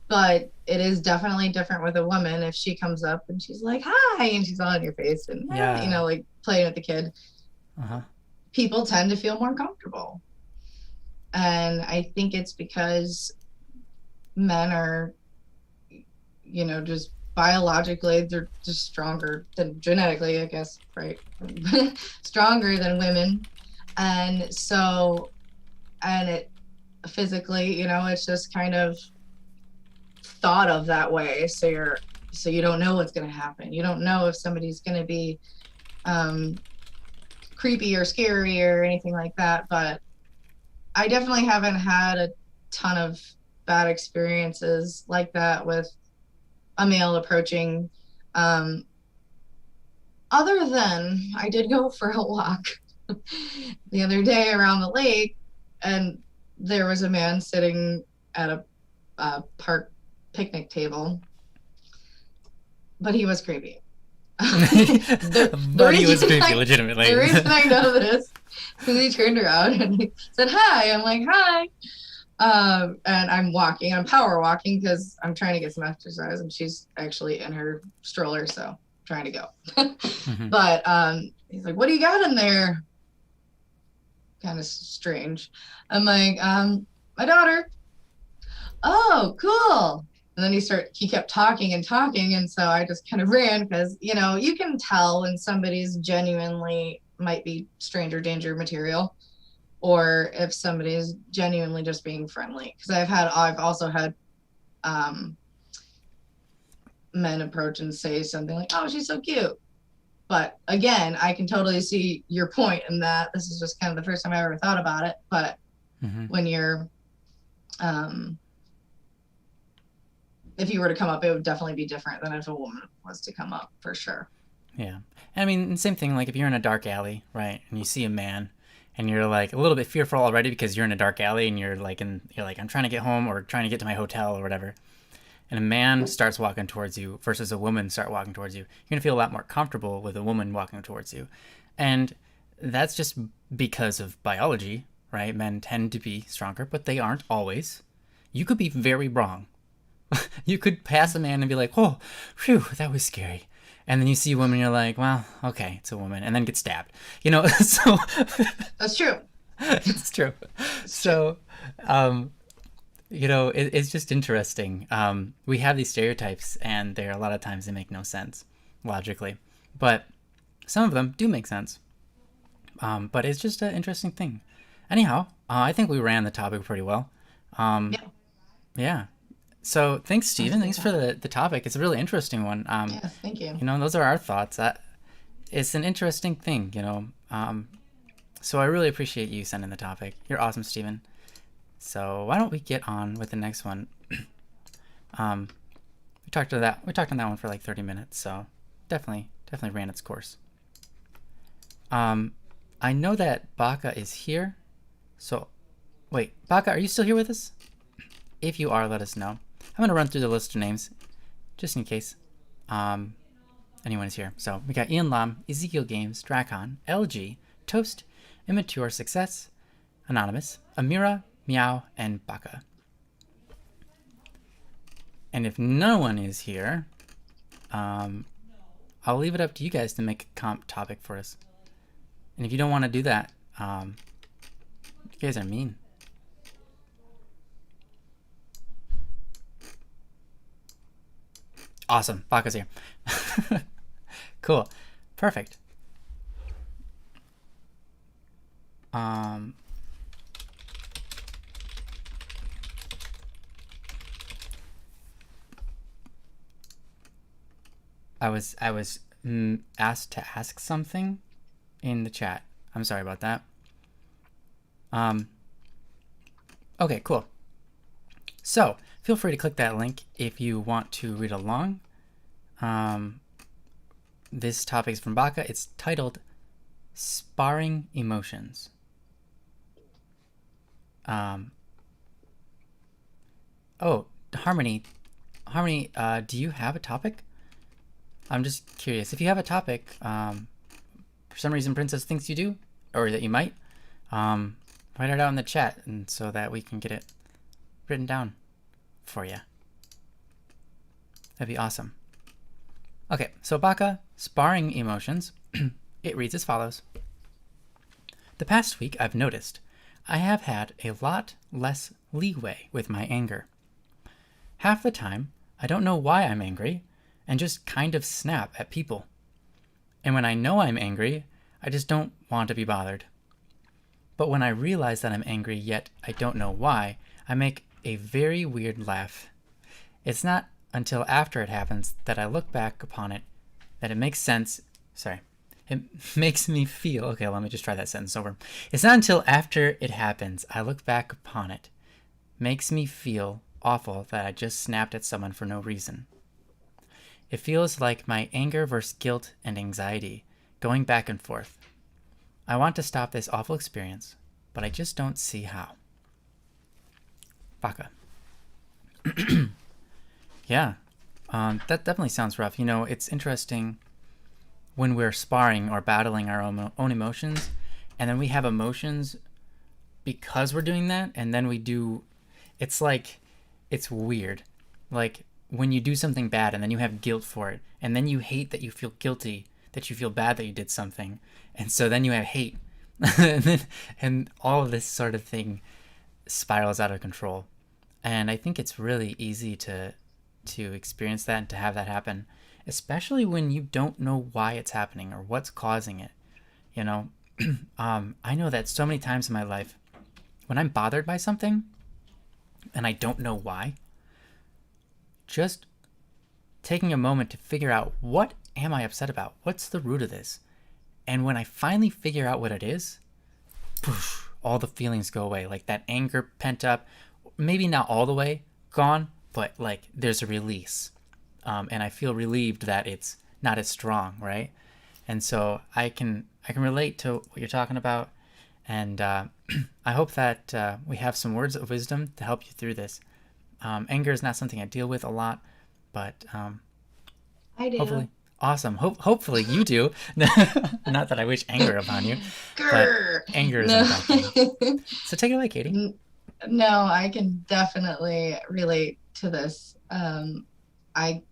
But it is definitely different with a woman if she comes up and she's like, "Hi," and she's all in your face and Yeah. like playing with the kid. Uh huh. People tend to feel more comfortable, and I think it's because men are, just biologically they're just stronger than genetically, I guess, right? Stronger than women. And so, and it physically, it's just kind of thought of that way. So you don't know what's going to happen. You don't know if somebody's going to be creepy or scary or anything like that. But I definitely haven't had a ton of bad experiences like that with a male approaching. Other than I did go for a walk the other day around the lake, and there was a man sitting at a park picnic table, but he was creepy. But he was creepy, legitimately. The reason I know this is he turned around and he said, "Hi." I'm like, "Hi." And I'm walking. I'm power walking because I'm trying to get some exercise, and she's actually in her stroller, so I'm trying to go. Mm-hmm. But he's like, "What do you got in there?" Kind of strange. I'm like, "My daughter." "Oh, cool." And then he kept talking and talking, and so I just kind of ran because you can tell when somebody's genuinely might be stranger danger material, or if somebody's genuinely just being friendly. Because I've also had men approach and say something like, "Oh, she's so cute." But again, I can totally see your point in that this is just kind of the first time I ever thought about it. But when you're if you were to come up, it would definitely be different than if a woman was to come up, for sure. Yeah. I mean, same thing, like if you're in a dark alley, right, and you see a man and you're like a little bit fearful already because you're in a dark alley and you're like, I'm trying to get home or trying to get to my hotel or whatever. And a man starts walking towards you versus a woman start walking towards you. You're going to feel a lot more comfortable with a woman walking towards you. And that's just because of biology, right? Men tend to be stronger, but they aren't always. You could be very wrong. You could pass a man and be like, "Oh, phew, that was scary." And then you see a woman, you're like, "Well, okay, it's a woman," and then get stabbed. So That's true. It's true. So, it's just interesting. We have these stereotypes, and a lot of times they make no sense logically, but some of them do make sense. But it's just an interesting thing. Anyhow, I think we ran the topic pretty well. Yeah. Yeah. So thanks, Stephen. Thanks for the topic. It's a really interesting one. Yeah, thank you. Those are our thoughts. It's an interesting thing, So I really appreciate you sending the topic. You're awesome, Stephen. So why don't we get on with the next one? We talked on that one for like 30 minutes, so definitely ran its course. I know that Baka is here. So wait, Baka, are you still here with us? If you are, let us know. I'm going to run through the list of names, just in case anyone is here. So we got Ian Lam, Ezekiel Games, Drakon, LG, Toast, Immature Success, Anonymous, Amira, Meow, and Baka. And if no one is here, I'll leave it up to you guys to make a comp topic for us. And if you don't want to do that, you guys are mean. Awesome. Baka's here. Cool. Perfect. I was asked to ask something in the chat. I'm sorry about that. Okay, cool. So feel free to click that link if you want to read along. This topic is from Baka. It's titled Sparring Emotions. Oh, Harmony, do you have a topic? I'm just curious. If you have a topic, for some reason Princess thinks you do, or that you might, write it out in the chat, and so that we can get it written down for you. That'd be awesome. Okay, so Baka, Sparring Emotions. It reads as follows. The past week I've noticed I have had a lot less leeway with my anger. Half the time, I don't know why I'm angry, and just kind of snap at people. And when I know I'm angry, I just don't want to be bothered. But when I realize that I'm angry yet I don't know why, I make a very weird laugh. It's not until after it happens that I look back upon it that it makes sense. Sorry. It makes me feel. Okay, let me just try that sentence over. It's not until after it happens I look back upon it. Makes me feel awful that I just snapped at someone for no reason. It feels like my anger versus guilt and anxiety going back and forth. I want to stop this awful experience, but I just don't see how. Baka. Yeah, that definitely sounds rough. It's interesting when we're sparring or battling our own emotions, and then we have emotions because we're doing that, and then we do. It's like, it's weird. Like when you do something bad and then you have guilt for it, and then you hate that you feel guilty, that you feel bad that you did something, and so then you have hate, and all of this sort of thing spirals out of control. And I think it's really easy to experience that and to have that happen, especially when you don't know why it's happening or what's causing it. You know, I know that so many times in my life, when I'm bothered by something and I don't know why, just taking a moment to figure out, what am I upset about? What's the root of this? And when I finally figure out what it is, poof, all the feelings go away. Like that anger pent up, maybe not all the way gone, but like there's a release. And I feel relieved that it's not as strong, right? And so I can relate to what you're talking about. And I hope that we have some words of wisdom to help you through this. Anger is not something I deal with a lot, but I do. hopefully, awesome. Hopefully you do. Not that I wish anger upon you, but Grr. anger isn't No. a bad thing. So take it away, Katie. No, I can definitely relate to this. I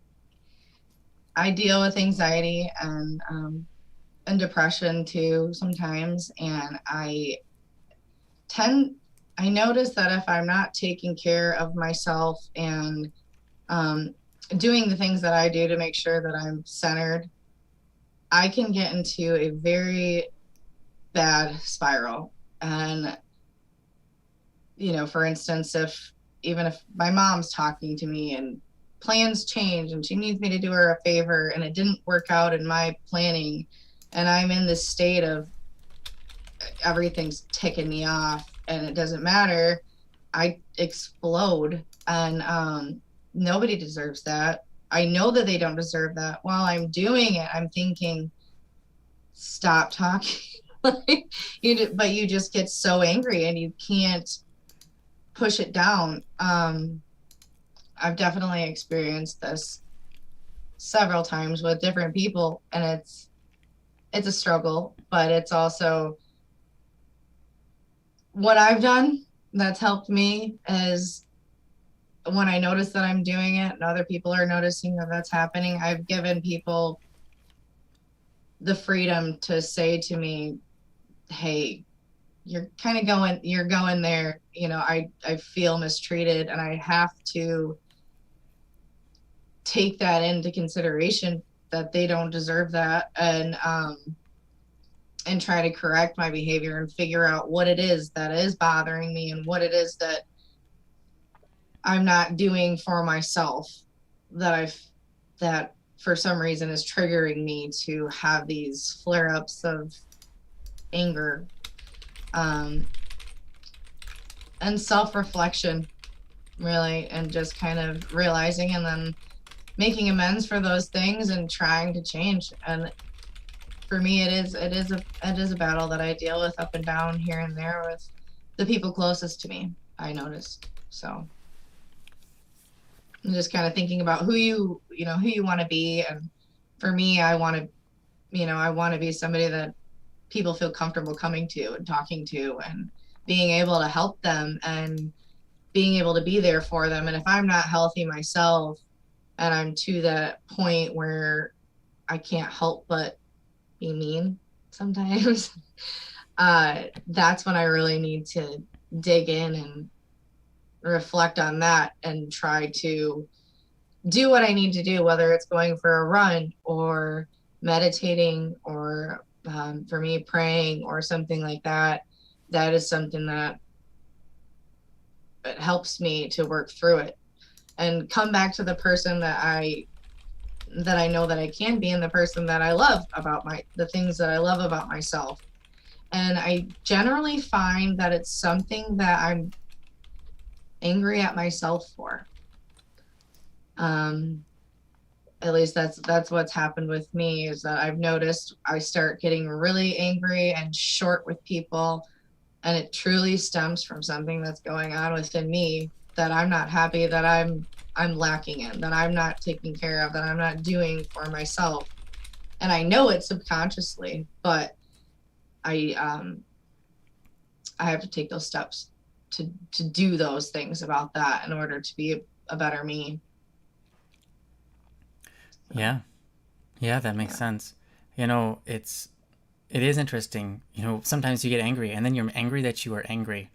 deal with anxiety and depression too sometimes, and I notice that if I'm not taking care of myself and doing the things that I do to make sure that I'm centered, I can get into a very bad spiral. And, for instance, even if my mom's talking to me and plans change and she needs me to do her a favor and it didn't work out in my planning, and I'm in this state of everything's ticking me off and it doesn't matter, I explode. And nobody deserves that. I know that they don't deserve that. While I'm doing it, I'm thinking, stop talking. But you just get so angry and you can't push it down. I've definitely experienced this several times with different people, and it's a struggle, but it's also what I've done that's helped me is when I notice that I'm doing it and other people are noticing that that's happening, I've given people the freedom to say to me, hey, you're going there, I feel mistreated, and I have to take that into consideration that they don't deserve that, and try to correct my behavior and figure out what it is that is bothering me and what it is that I'm not doing for myself that for some reason is triggering me to have these flare-ups of anger. And self-reflection, really, and just kind of realizing and then making amends for those things and trying to change. And for me, it is a battle that I deal with up and down here and there with the people closest to me, I noticed. So I'm just kind of thinking about who you want to be. And for me, I want to be somebody that people feel comfortable coming to and talking to and being able to help them and being able to be there for them. And if I'm not healthy myself and I'm to that point where I can't help but be mean sometimes, that's when I really need to dig in and reflect on that and try to do what I need to do, whether it's going for a run or meditating or for me praying or something like that. That is something that it helps me to work through it and come back to the person that I know that I can be, and the person that I love about the things that I love about myself. And I generally find that it's something that I'm angry at myself for. Um, at least that's what's happened with me, is that I've noticed I start getting really angry and short with people, and it truly stems from something that's going on within me that I'm not happy, that I'm lacking in, that I'm not taking care of, that I'm not doing for myself. And I know it subconsciously, but I I have to take those steps to do those things about that in order to be a better me. So, Yeah. Yeah, that makes yeah. sense. It is interesting. Sometimes you get angry and then you're angry that you are angry.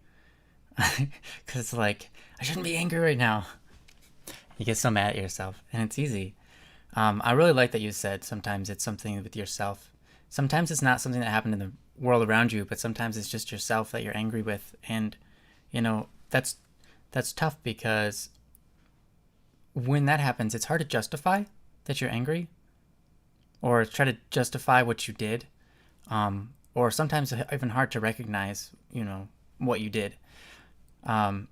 Cuz it's like, I shouldn't be angry right now. You get so mad at yourself, and it's easy. I really like that you said sometimes it's something with yourself. Sometimes it's not something that happened in the world around you, but sometimes it's just yourself that you're angry with, and that's tough because when that happens, it's hard to justify that you're angry or try to justify what you did, or sometimes even hard to recognize, what you did. Um,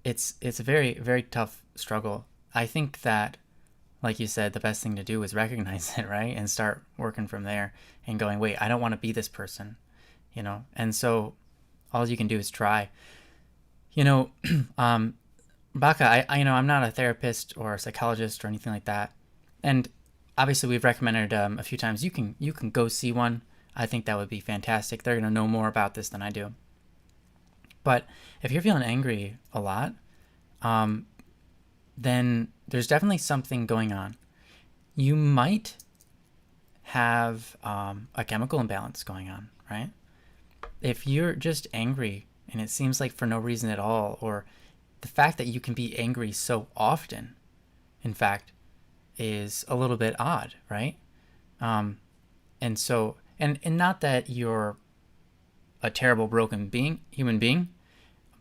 it's a very very tough struggle. I think that, like you said, the best thing to do is recognize it, right, and start working from there and going, wait, I don't want to be this person, and so all you can do is try. You know, um, Baka, I'm not a therapist or a psychologist or anything like that, and obviously we've recommended a few times you can go see one. I think that would be fantastic. They're gonna know more about this than I do. But if you're feeling angry a lot, um, then there's definitely something going on. You might have a chemical imbalance going on, right? If you're just angry and it seems like for no reason at all, or the fact that you can be angry so often, in fact, is a little bit odd, right? Um, and so, and not that you're a terrible broken human being,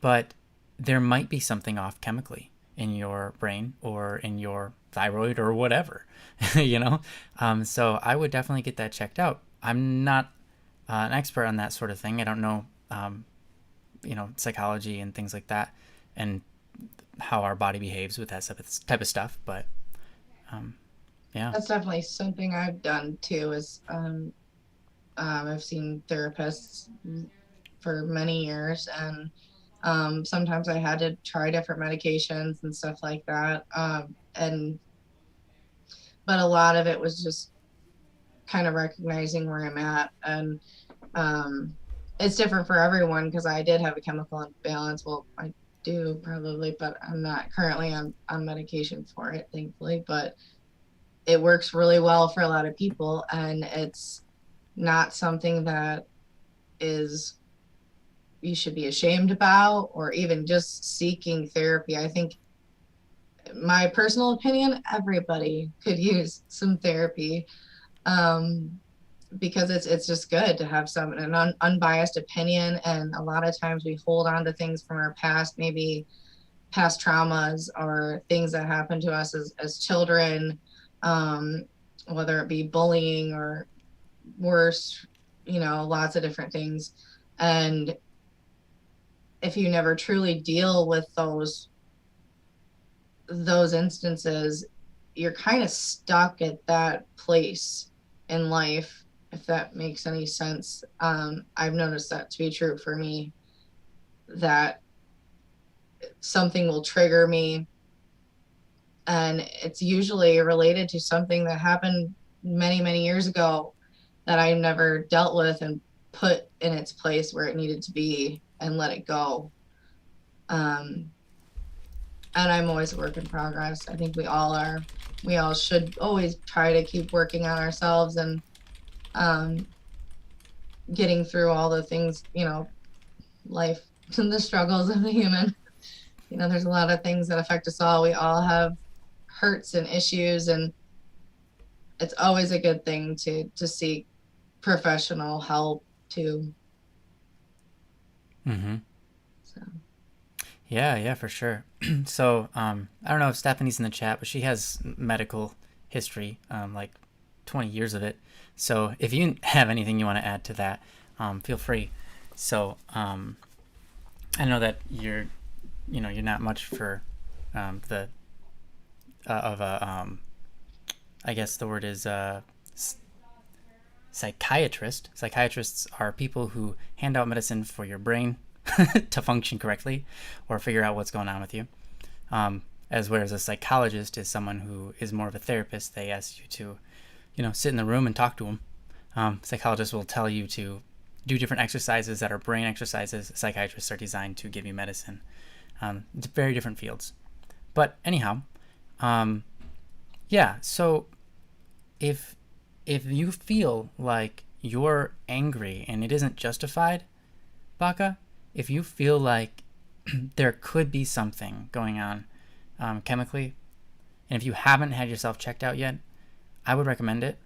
but there might be something off chemically in your brain or in your thyroid or whatever, you know? So I would definitely get that checked out. I'm not an expert on that sort of thing. I don't know, psychology and things like that and how our body behaves with that type of stuff. But um, yeah, That's definitely something I've done too. Is I've seen therapists for many years, and sometimes I had to try different medications and stuff like that. And but a lot of it was just kind of recognizing where I'm at, and um, it's different for everyone because I did have a chemical imbalance. Well, I do probably, but I'm not currently on medication for it, thankfully. But it works really well for a lot of people, and it's not something that is you should be ashamed about, or even just seeking therapy. I think, my personal opinion, everybody could use some therapy, um, because it's just good to have an unbiased opinion. And a lot of times we hold on to things from our past, maybe past traumas or things that happened to us as children, um, whether it be bullying or worse, lots of different things. And if you never truly deal with those instances, you're kind of stuck at that place in life, if that makes any sense. I've noticed that to be true for me, that something will trigger me, and it's usually related to something that happened many, many years ago that I never dealt with and put in its place where it needed to be and let it go. Um, and I'm always a work in progress. I think we all are. We all should always try to keep working on ourselves and um, getting through all the things, life and the struggles of the human. There's a lot of things that affect us all. We all have hurts and issues, and it's always a good thing to seek professional help too. Mm-hmm. So Yeah, yeah, for sure. So, I don't know if Stephanie's in the chat, but she has medical history, like 20 years of it. So, if you have anything you want to add to that, feel free. So, I know that you're not much for the of a I guess the word is psychiatrist. Psychiatrists are people who hand out medicine for your brain to function correctly or figure out what's going on with you. As whereas a psychologist is someone who is more of a therapist. They ask you to, sit in the room and talk to them. Psychologists will tell you to do different exercises that are brain exercises. Psychiatrists are designed to give you medicine. It's very different fields. But anyhow, yeah. So if you feel like you're angry and it isn't justified, Baka, if you feel like there could be something going on chemically, and if you haven't had yourself checked out yet, I would recommend it.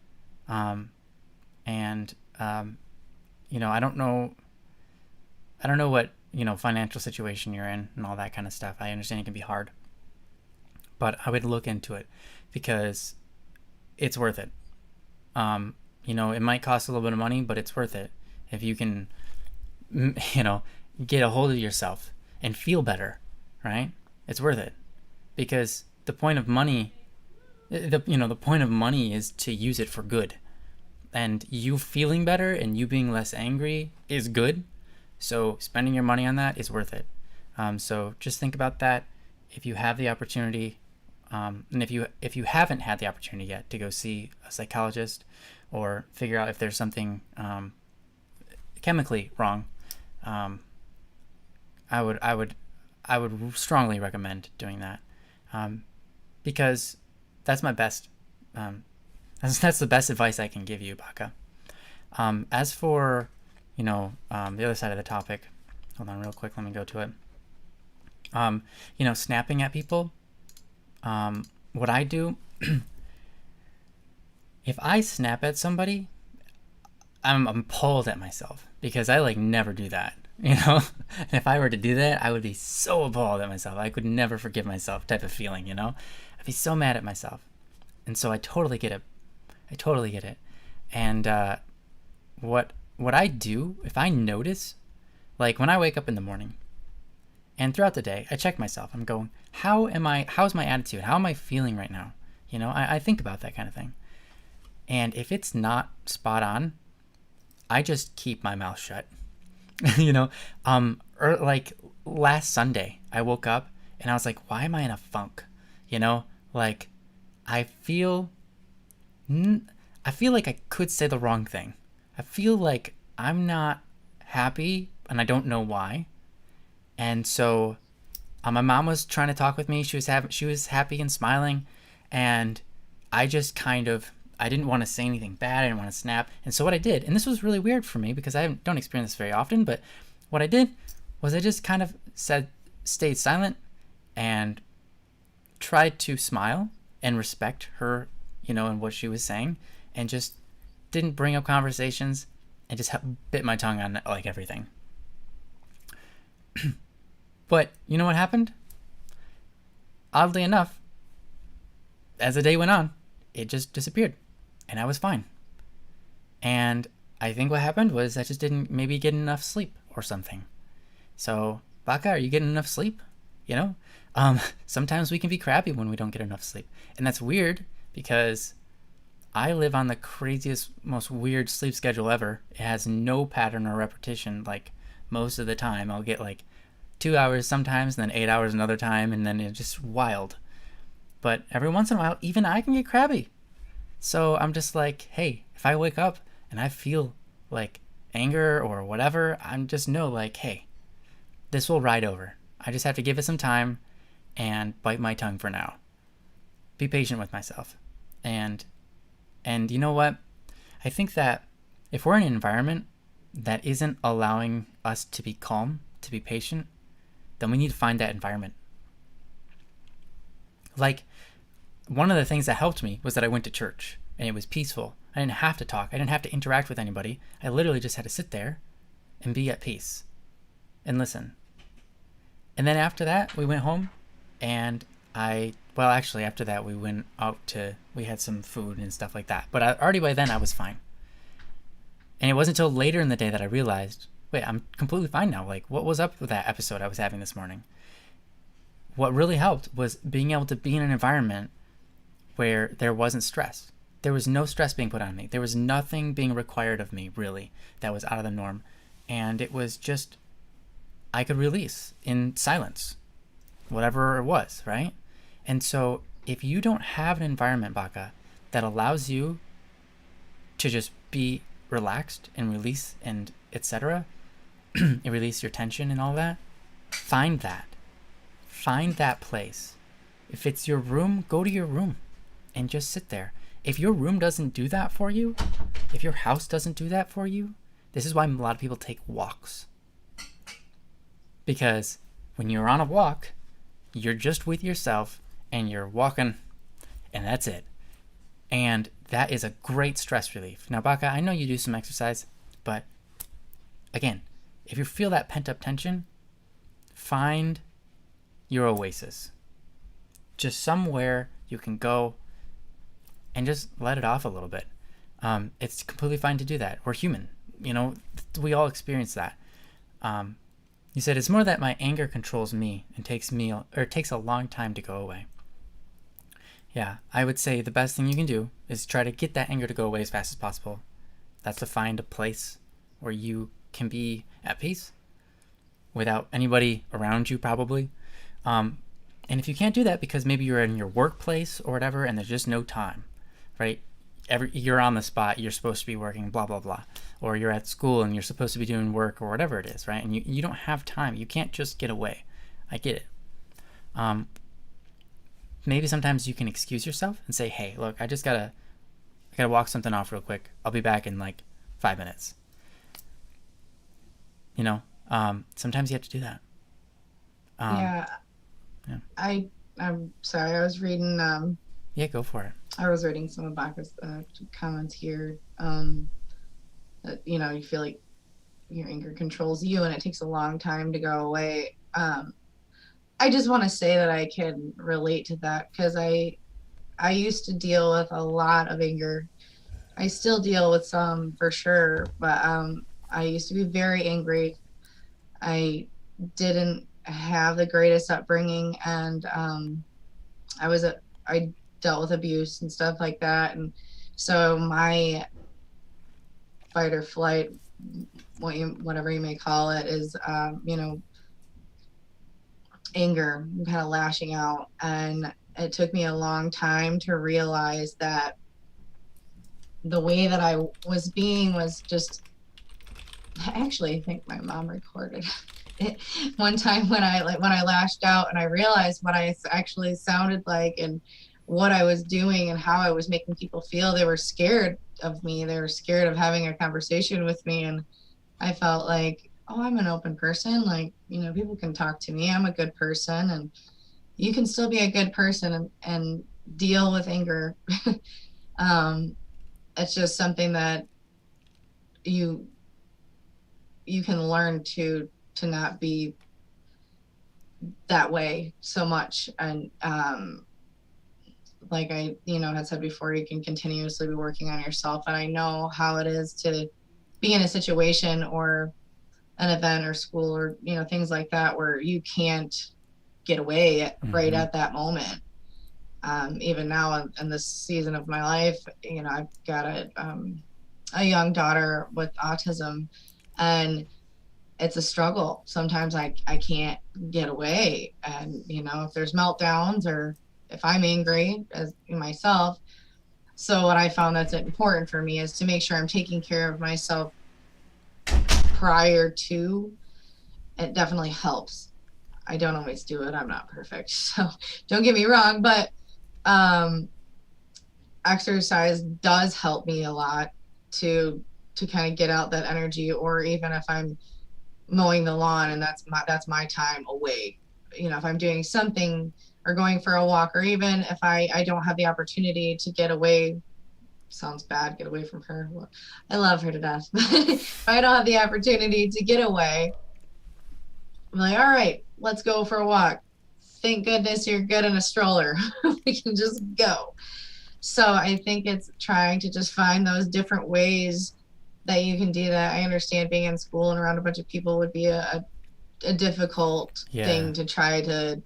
And I don't know what financial situation you're in and all that kind of stuff. I understand it can be hard, but I would look into it because it's worth it. It might cost a little bit of money, but it's worth it if you can, get a hold of yourself and feel better, right? It's worth it because the point of money, the point of money is to use it for good, and you feeling better and you being less angry is good. So spending your money on that is worth it. So just think about that if you have the opportunity. And if you haven't had the opportunity yet to go see a psychologist or figure out if there's something chemically wrong, I would strongly recommend doing that, because that's my best. That's the best advice I can give you, Baka. As for the other side of the topic, hold on real quick. Let me go to it. Snapping at people. What I do, if I snap at somebody, I'm appalled at myself because I never do that, And if I were to do that, I would be so appalled at myself. I could never forgive myself type of feeling, I'd be so mad at myself. And so I totally get it. And, what I do, if I notice, when I wake up in the morning, and throughout the day, I check myself. I'm going, how's my attitude? How am I feeling right now? I think about that kind of thing. And if it's not spot on, I just keep my mouth shut. Last Sunday, I woke up and I was like, why am I in a funk? I feel like I could say the wrong thing. I feel like I'm not happy and I don't know why. And so my mom was trying to talk with me. She was happy and smiling, and I just I didn't want to say anything bad. I didn't want to snap. And so what I did, and this was really weird for me because I don't experience this very often, but what I did was I just kind of stayed silent and tried to smile and respect her, and what she was saying, and just didn't bring up conversations and just bit my tongue on everything. But you know what happened? Oddly enough, as the day went on, it just disappeared, and I was fine. And I think what happened was I just didn't maybe get enough sleep or something. So, Baka, are you getting enough sleep? Sometimes we can be crappy when we don't get enough sleep, and that's weird because I live on the craziest, most weird sleep schedule ever. It has no pattern or repetition. Most of the time, I'll get 2 hours sometimes, and then 8 hours another time, and then it's just wild. But every once in a while, even I can get crabby. So I'm just hey, if I wake up and I feel anger or whatever, I'm just know hey, this will ride over. I just have to give it some time and bite my tongue for now. Be patient with myself. And you know what? I think that if we're in an environment that isn't allowing us to be calm, to be patient, then we need to find that environment. one of the things that helped me was that I went to church and it was peaceful. I didn't have to talk. I didn't have to interact with anybody. I literally just had to sit there and be at peace and listen. And then after that, we went home and actually, after that, we had some food and stuff like that. But already by then, I was fine. And it wasn't until later in the day that I realized, wait, I'm completely fine now. Like, what was up with that episode I was having this morning? What really helped was being able to be in an environment where there wasn't stress. There was no stress being put on me. There was nothing being required of me, really, that was out of the norm. And it was just, I could release in silence, whatever it was, right? And so if you don't have an environment, Baka, that allows you to just be relaxed and release and etc., and release your tension and all that, find that. Find that place. If it's your room, go to your room and just sit there. If your room doesn't do that for you, if your house doesn't do that for you, this is why a lot of people take walks. Because when you're on a walk, you're just with yourself and you're walking, and that's it. And that is a great stress relief. Now, Baka, I know you do some exercise, but again, if you feel that pent-up tension, find your oasis. Just somewhere you can go and just let it off a little bit. It's completely fine to do that. We're human. We all experience that. You said, it's more that my anger controls me and takes a long time to go away. Yeah, I would say the best thing you can do is try to get that anger to go away as fast as possible. That's to find a place where you can be at peace without anybody around you, probably. And if you can't do that because maybe you're in your workplace or whatever and there's just no time, right? You're on the spot, you're supposed to be working, blah, blah, blah. Or you're at school and you're supposed to be doing work or whatever it is, right? And you don't have time. You can't just get away. I get it. Maybe sometimes you can excuse yourself and say, hey, look, I gotta walk something off real quick. I'll be back in like 5 minutes. Sometimes you have to do that. Yeah. I'm sorry. I was reading. Yeah, go for it. I was reading some of Baka's comments here. That you feel like your anger controls you, and it takes a long time to go away. I just want to say that I can relate to that because I used to deal with a lot of anger. I still deal with some for sure, but I used to be very angry. I didn't have the greatest upbringing, and I dealt with abuse and stuff like that, and so my fight or flight, whatever you may call it, is anger, kind of lashing out. And it took me a long time to realize that the way that I was being was just, actually, I think my mom recorded it one time when I lashed out, and I realized what I actually sounded like and what I was doing and how I was making people feel. They were scared of me. They were scared of having a conversation with me. And I felt like, oh, I'm an open person. Like, people can talk to me. I'm a good person, and you can still be a good person and deal with anger. It's just something that you can learn to not be that way so much. And like I had said before, you can continuously be working on yourself. And I know how it is to be in a situation or an event or school or things like that where you can't get away right at that moment. Even now in this season of my life, I've got a young daughter with autism, and it's a struggle. Sometimes I can't get away, and if there's meltdowns or if I'm angry as myself. So what I found that's important for me is to make sure I'm taking care of myself prior to. It definitely helps. I don't always do it. I'm not perfect, so don't get me wrong, but exercise does help me a lot to kind of get out that energy. Or even if I'm mowing the lawn and that's my time away, if I'm doing something or going for a walk, or even if I don't have the opportunity to get away, sounds bad, get away from her. I love her to death. But if I don't have the opportunity to get away, I'm like, all right, let's go for a walk. Thank goodness you're good in a stroller. We can just go. So I think it's trying to just find those different ways that you can do that. I understand being in school and around a bunch of people would be a difficult Yeah. thing to try to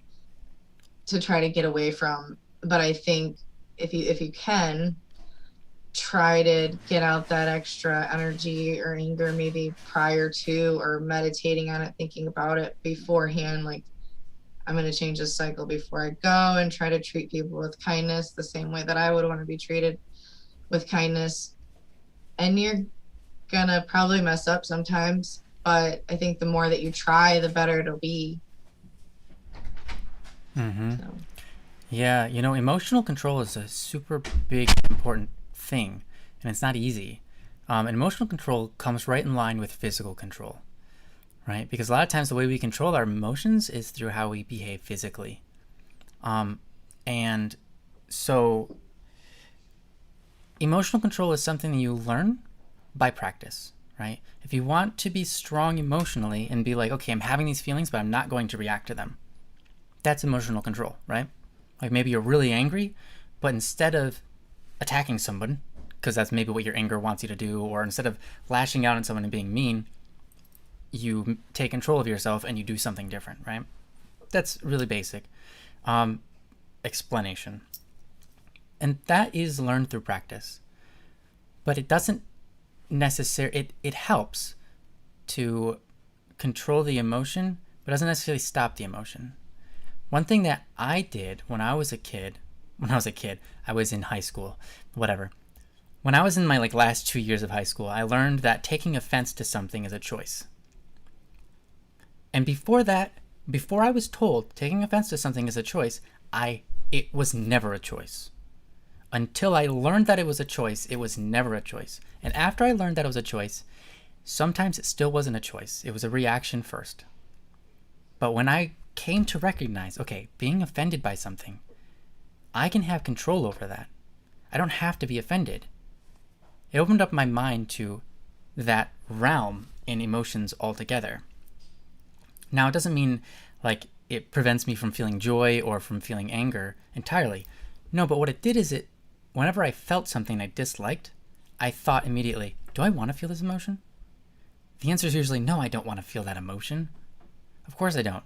get away from. But I think if you can try to get out that extra energy or anger maybe prior to, or meditating on it, thinking about it beforehand, like I'm going to change this cycle before I go, and try to treat people with kindness the same way that I would want to be treated, with kindness. And you're going to probably mess up sometimes, but I think the more that you try, the better it'll be. Mm-hmm. So, Yeah, emotional control is a super big, important thing, and it's not easy. And emotional control comes right in line with physical control, right? Because a lot of times the way we control our emotions is through how we behave physically. And so emotional control is something that you learn by practice, right? If you want to be strong emotionally and be like, okay, I'm having these feelings, but I'm not going to react to them, that's emotional control, right? Like maybe you're really angry, but instead of attacking someone, because that's maybe what your anger wants you to do, or instead of lashing out on someone and being mean, you take control of yourself and you do something different, right? That's really basic explanation. And that is learned through practice. But it doesn't necessarily, it helps to control the emotion, but doesn't necessarily stop the emotion. One thing that I did when I was a kid, I was in high school, whatever. When I was in my last 2 years of high school, I learned that taking offense to something is a choice. And before I was told taking offense to something is a choice, it was never a choice. Until I learned that it was a choice, it was never a choice. And after I learned that it was a choice, sometimes it still wasn't a choice. It was a reaction first. But when I came to recognize, okay, being offended by something, I can have control over that. I don't have to be offended. It opened up my mind to that realm in emotions altogether. Now, it doesn't mean it prevents me from feeling joy or from feeling anger entirely. No, but what it did is whenever I felt something I disliked, I thought immediately, do I want to feel this emotion? The answer is usually, no, I don't want to feel that emotion. Of course I don't.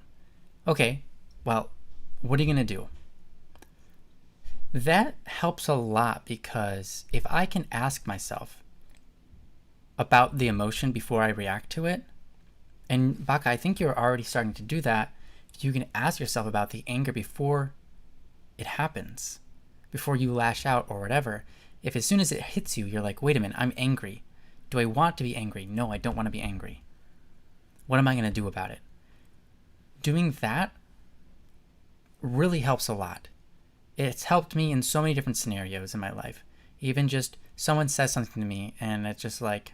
Okay, well, what are you going to do? That helps a lot, because if I can ask myself about the emotion before I react to it, and Baka, I think you're already starting to do that, you can ask yourself about the anger before it happens, before you lash out or whatever. If as soon as it hits you, you're like, wait a minute, I'm angry. Do I want to be angry? No, I don't want to be angry. What am I going to do about it? Doing that really helps a lot. It's helped me in so many different scenarios in my life. Even just someone says something to me and it's just like,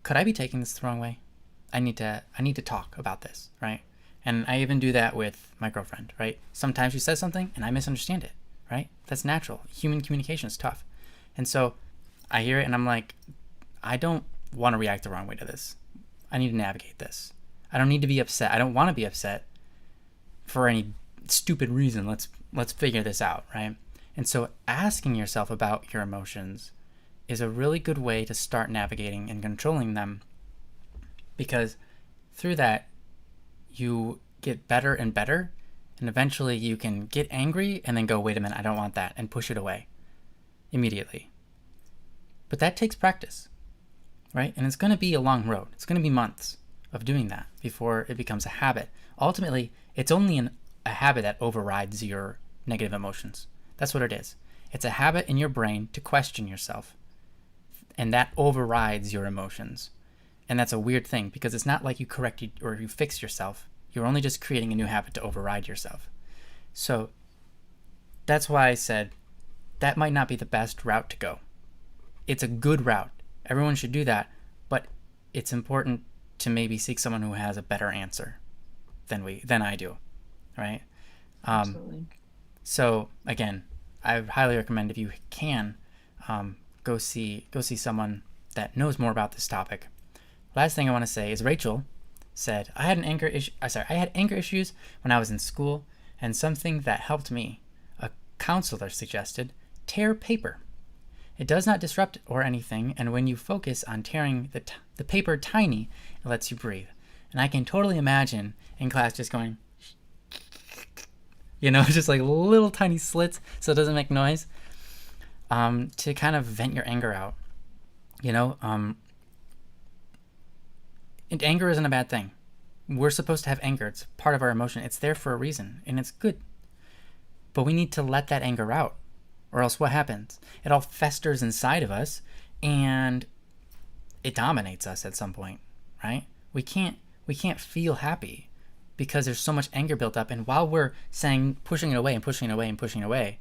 could I be taking this the wrong way? I need to talk about this, right? And I even do that with my girlfriend, right? Sometimes she says something and I misunderstand it, right? That's natural. Human communication is tough. And so I hear it and I'm like, I don't want to react the wrong way to this. I need to navigate this. I don't need to be upset. I don't want to be upset for any stupid reason. Let's figure this out, right? And so asking yourself about your emotions is a really good way to start navigating and controlling them, because through that you get better and better, and eventually you can get angry and then go, wait a minute, I don't want that, and push it away immediately. But that takes practice, right? And it's going to be a long road. It's going to be months of doing that before it becomes a habit. Ultimately, it's only a habit that overrides your negative emotions. That's what it is. It's a habit in your brain to question yourself, and that overrides your emotions. And that's a weird thing, because it's not like you correct or you fix yourself. You're only just creating a new habit to override yourself. So that's why I said that might not be the best route to go. It's a good route. Everyone should do that, but it's important to maybe seek someone who has a better answer than I do, right? Absolutely. So again, I highly recommend, if you can, go see someone that knows more about this topic. Last thing I want to say is Rachel said, I had anger issues when I was in school, and something that helped me, a counselor suggested, tear paper. It does not disrupt or anything, and when you focus on tearing the paper tiny, it lets you breathe. And I can totally imagine in class just going, just like little tiny slits so it doesn't make noise, to kind of vent your anger out. And anger isn't a bad thing. We're supposed to have anger. It's part of our emotion. It's there for a reason, and it's good. But we need to let that anger out, or else what happens? It all festers inside of us, and it dominates us at some point, right? We can't feel happy because there's so much anger built up, and while we're saying pushing it away and pushing it away and pushing it away,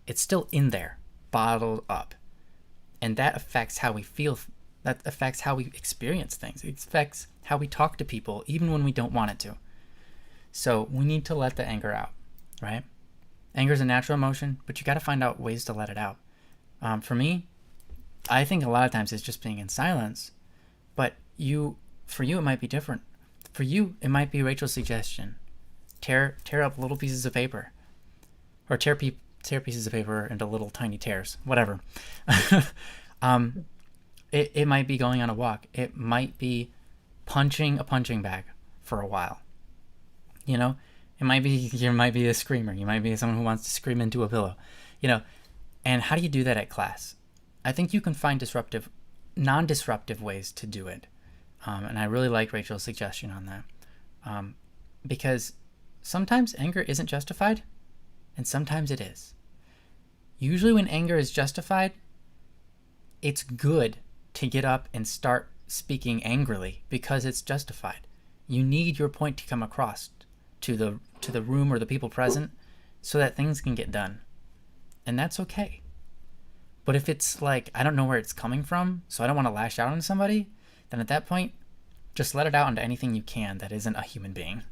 it's still in there, bottled up. And that affects how we feel. That affects how we experience things. It affects how we talk to people, even when we don't want it to. So we need to let the anger out, right? Anger is a natural emotion, but you got to find out ways to let it out. For me, I think a lot of times it's just being in silence, but for you, it might be different. For you, it might be Rachel's suggestion. Tear up little pieces of paper, or tear pieces of paper into little tiny tears, whatever. It might be going on a walk. It might be punching a punching bag for a while. You might be a screamer. You might be someone who wants to scream into a pillow. And how do you do that at class? I think you can find non-disruptive ways to do it. And I really like Rachel's suggestion on that. Because sometimes anger isn't justified, and sometimes it is. Usually when anger is justified, it's good to get up and start speaking angrily because it's justified. You need your point to come across to the room or the people present so that things can get done. And that's okay. But if it's like, I don't know where it's coming from, so I don't want to lash out on somebody, then at that point, just let it out into anything you can that isn't a human being.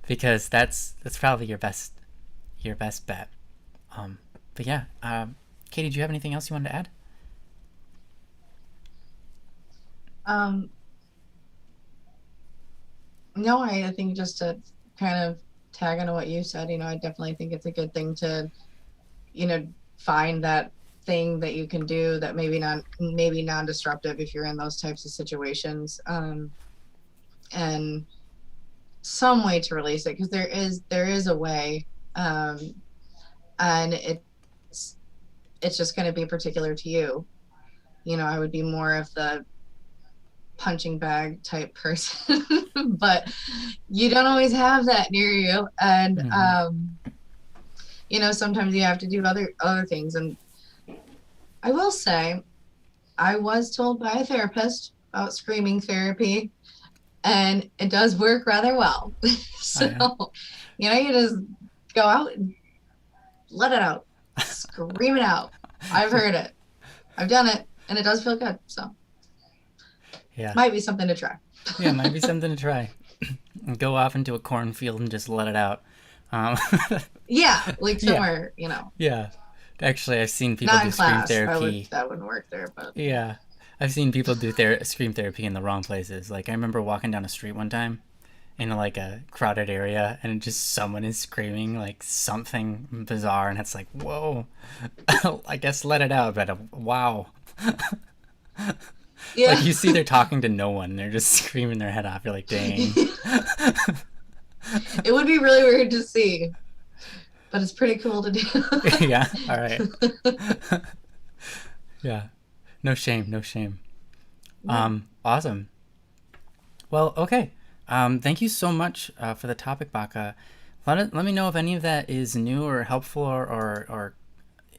Because that's probably your best bet. But yeah, Katie, do you have anything else you wanted to add? No, I think just to kind of tag onto what you said, I definitely think it's a good thing to, find that thing that you can do that maybe non-disruptive if you're in those types of situations, and some way to release it, because there is a way, and it's just going to be particular to you. I would be more of the punching bag type person, but you don't always have that near you, and sometimes you have to do other things. And I will say, I was told by a therapist about screaming therapy, and it does work rather well. So, you just go out and let it out, scream it out. I've heard it, I've done it, and it does feel good. So yeah, might be something to try. Yeah, might be something to try. Go off into a cornfield and just let it out. Yeah, like somewhere, Yeah. Actually, I've seen people do scream therapy. That wouldn't work there, but yeah, I've seen people do scream therapy in the wrong places. Like I remember walking down a street one time in like a crowded area, and just someone is screaming like something bizarre, and it's like, whoa, I guess let it out, but wow. Yeah. Like you see they're talking to no one, they're just screaming their head off. You're like, dang. It would be really weird to see, but it's pretty cool to do. Yeah, all right. Yeah, no shame. Yeah. Awesome. Well, okay. Thank you so much for the topic, Baka. Let me know if any of that is new or helpful, or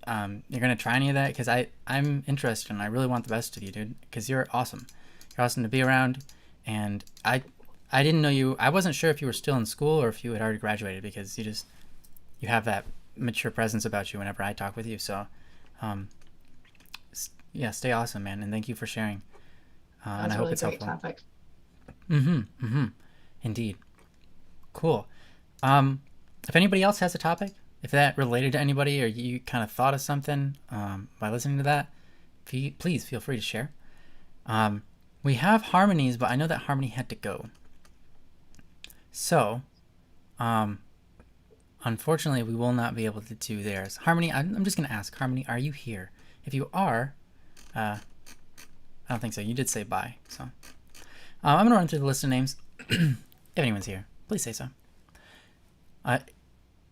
you're gonna try any of that, because I'm interested and I really want the best of you, dude, because you're awesome. You're awesome to be around, and I didn't know you. I wasn't sure if you were still in school or if you had already graduated, because you have that mature presence about you whenever I talk with you. So yeah, stay awesome, man, and thank you for sharing. And I hope it's helpful. Topic. Indeed. Cool. If anybody else has a topic, if that related to anybody or you kind of thought of something by listening to that, please feel free to share. We have Harmony's, but I know that Harmony had to go. So, unfortunately, we will not be able to do theirs. Harmony, I'm just going to ask, Harmony, are you here? If you are, I don't think so. You did say bye. So, I'm going to run through the list of names. If anyone's here, please say so.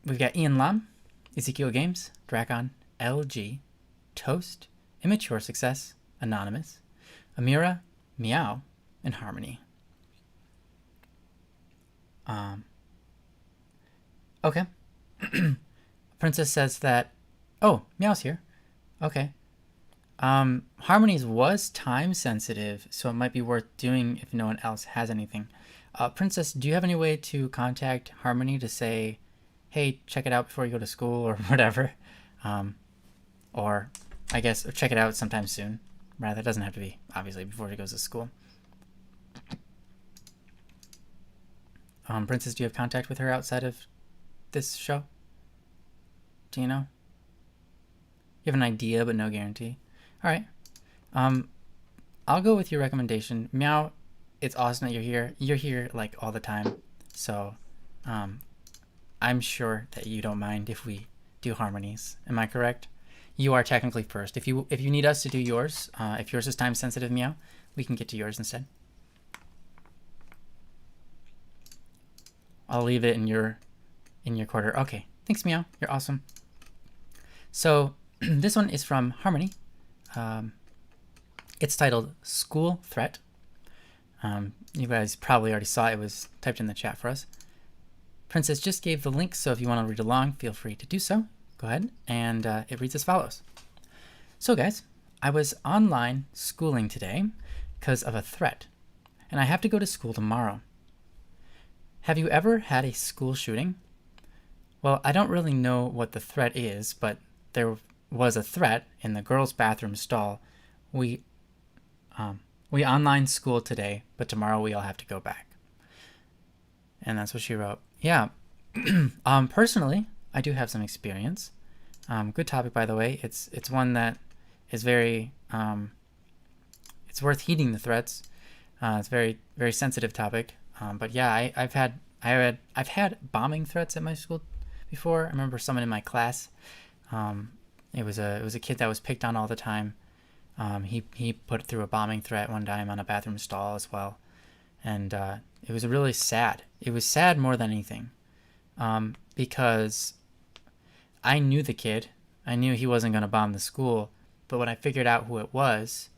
We've got Ian Lam, Ezekiel Games, Drakon, LG, Toast, Immature Success, Anonymous, Amira, Meow, and Harmony. Okay. Princess says that. Oh, Meow's here. Okay. Harmony's was time sensitive, so it might be worth doing if no one else has anything. Princess, do you have any way to contact Harmony to say, hey, check it out before you go to school or whatever? Or I guess check it out sometime soon. Rather, it doesn't have to be, obviously, before he goes to school. Princess, do you have contact with her outside of this show? Do you know? You have an idea, but no guarantee. All right. I'll go with your recommendation. Meow, it's awesome that you're here. You're here, like, all the time. So, I'm sure that you don't mind if we do Harmonies. Am I correct? You are technically first. If you need us to do yours, if yours is time sensitive, Meow, we can get to yours instead. I'll leave it in your quarter. Okay, thanks, Meow. You're awesome. So this one is from Harmony. It's titled School Threat. You guys probably already saw it. It was typed in the chat for us. Princess just gave the link, so if you want to read along, feel free to do so. Go ahead, and it reads as follows. So guys, I was online schooling today because of a threat, and I have to go to school tomorrow. Have you ever had a school shooting? Well, I don't really know what the threat is, but there was a threat in the girls' bathroom stall. We online schooled today, but tomorrow we all have to go back. And that's what she wrote. Yeah. Personally, I do have some experience. Good topic, by the way. It's one that is very it's worth heeding the threats. It's very very sensitive topic. But yeah, I've had bombing threats at my school before. I remember someone in my class. It was a kid that was picked on all the time. He put through a bombing threat one time on a bathroom stall as well, and it was really sad. It was sad more than anything, because I knew the kid. I knew he wasn't going to bomb the school, but when I figured out who it was,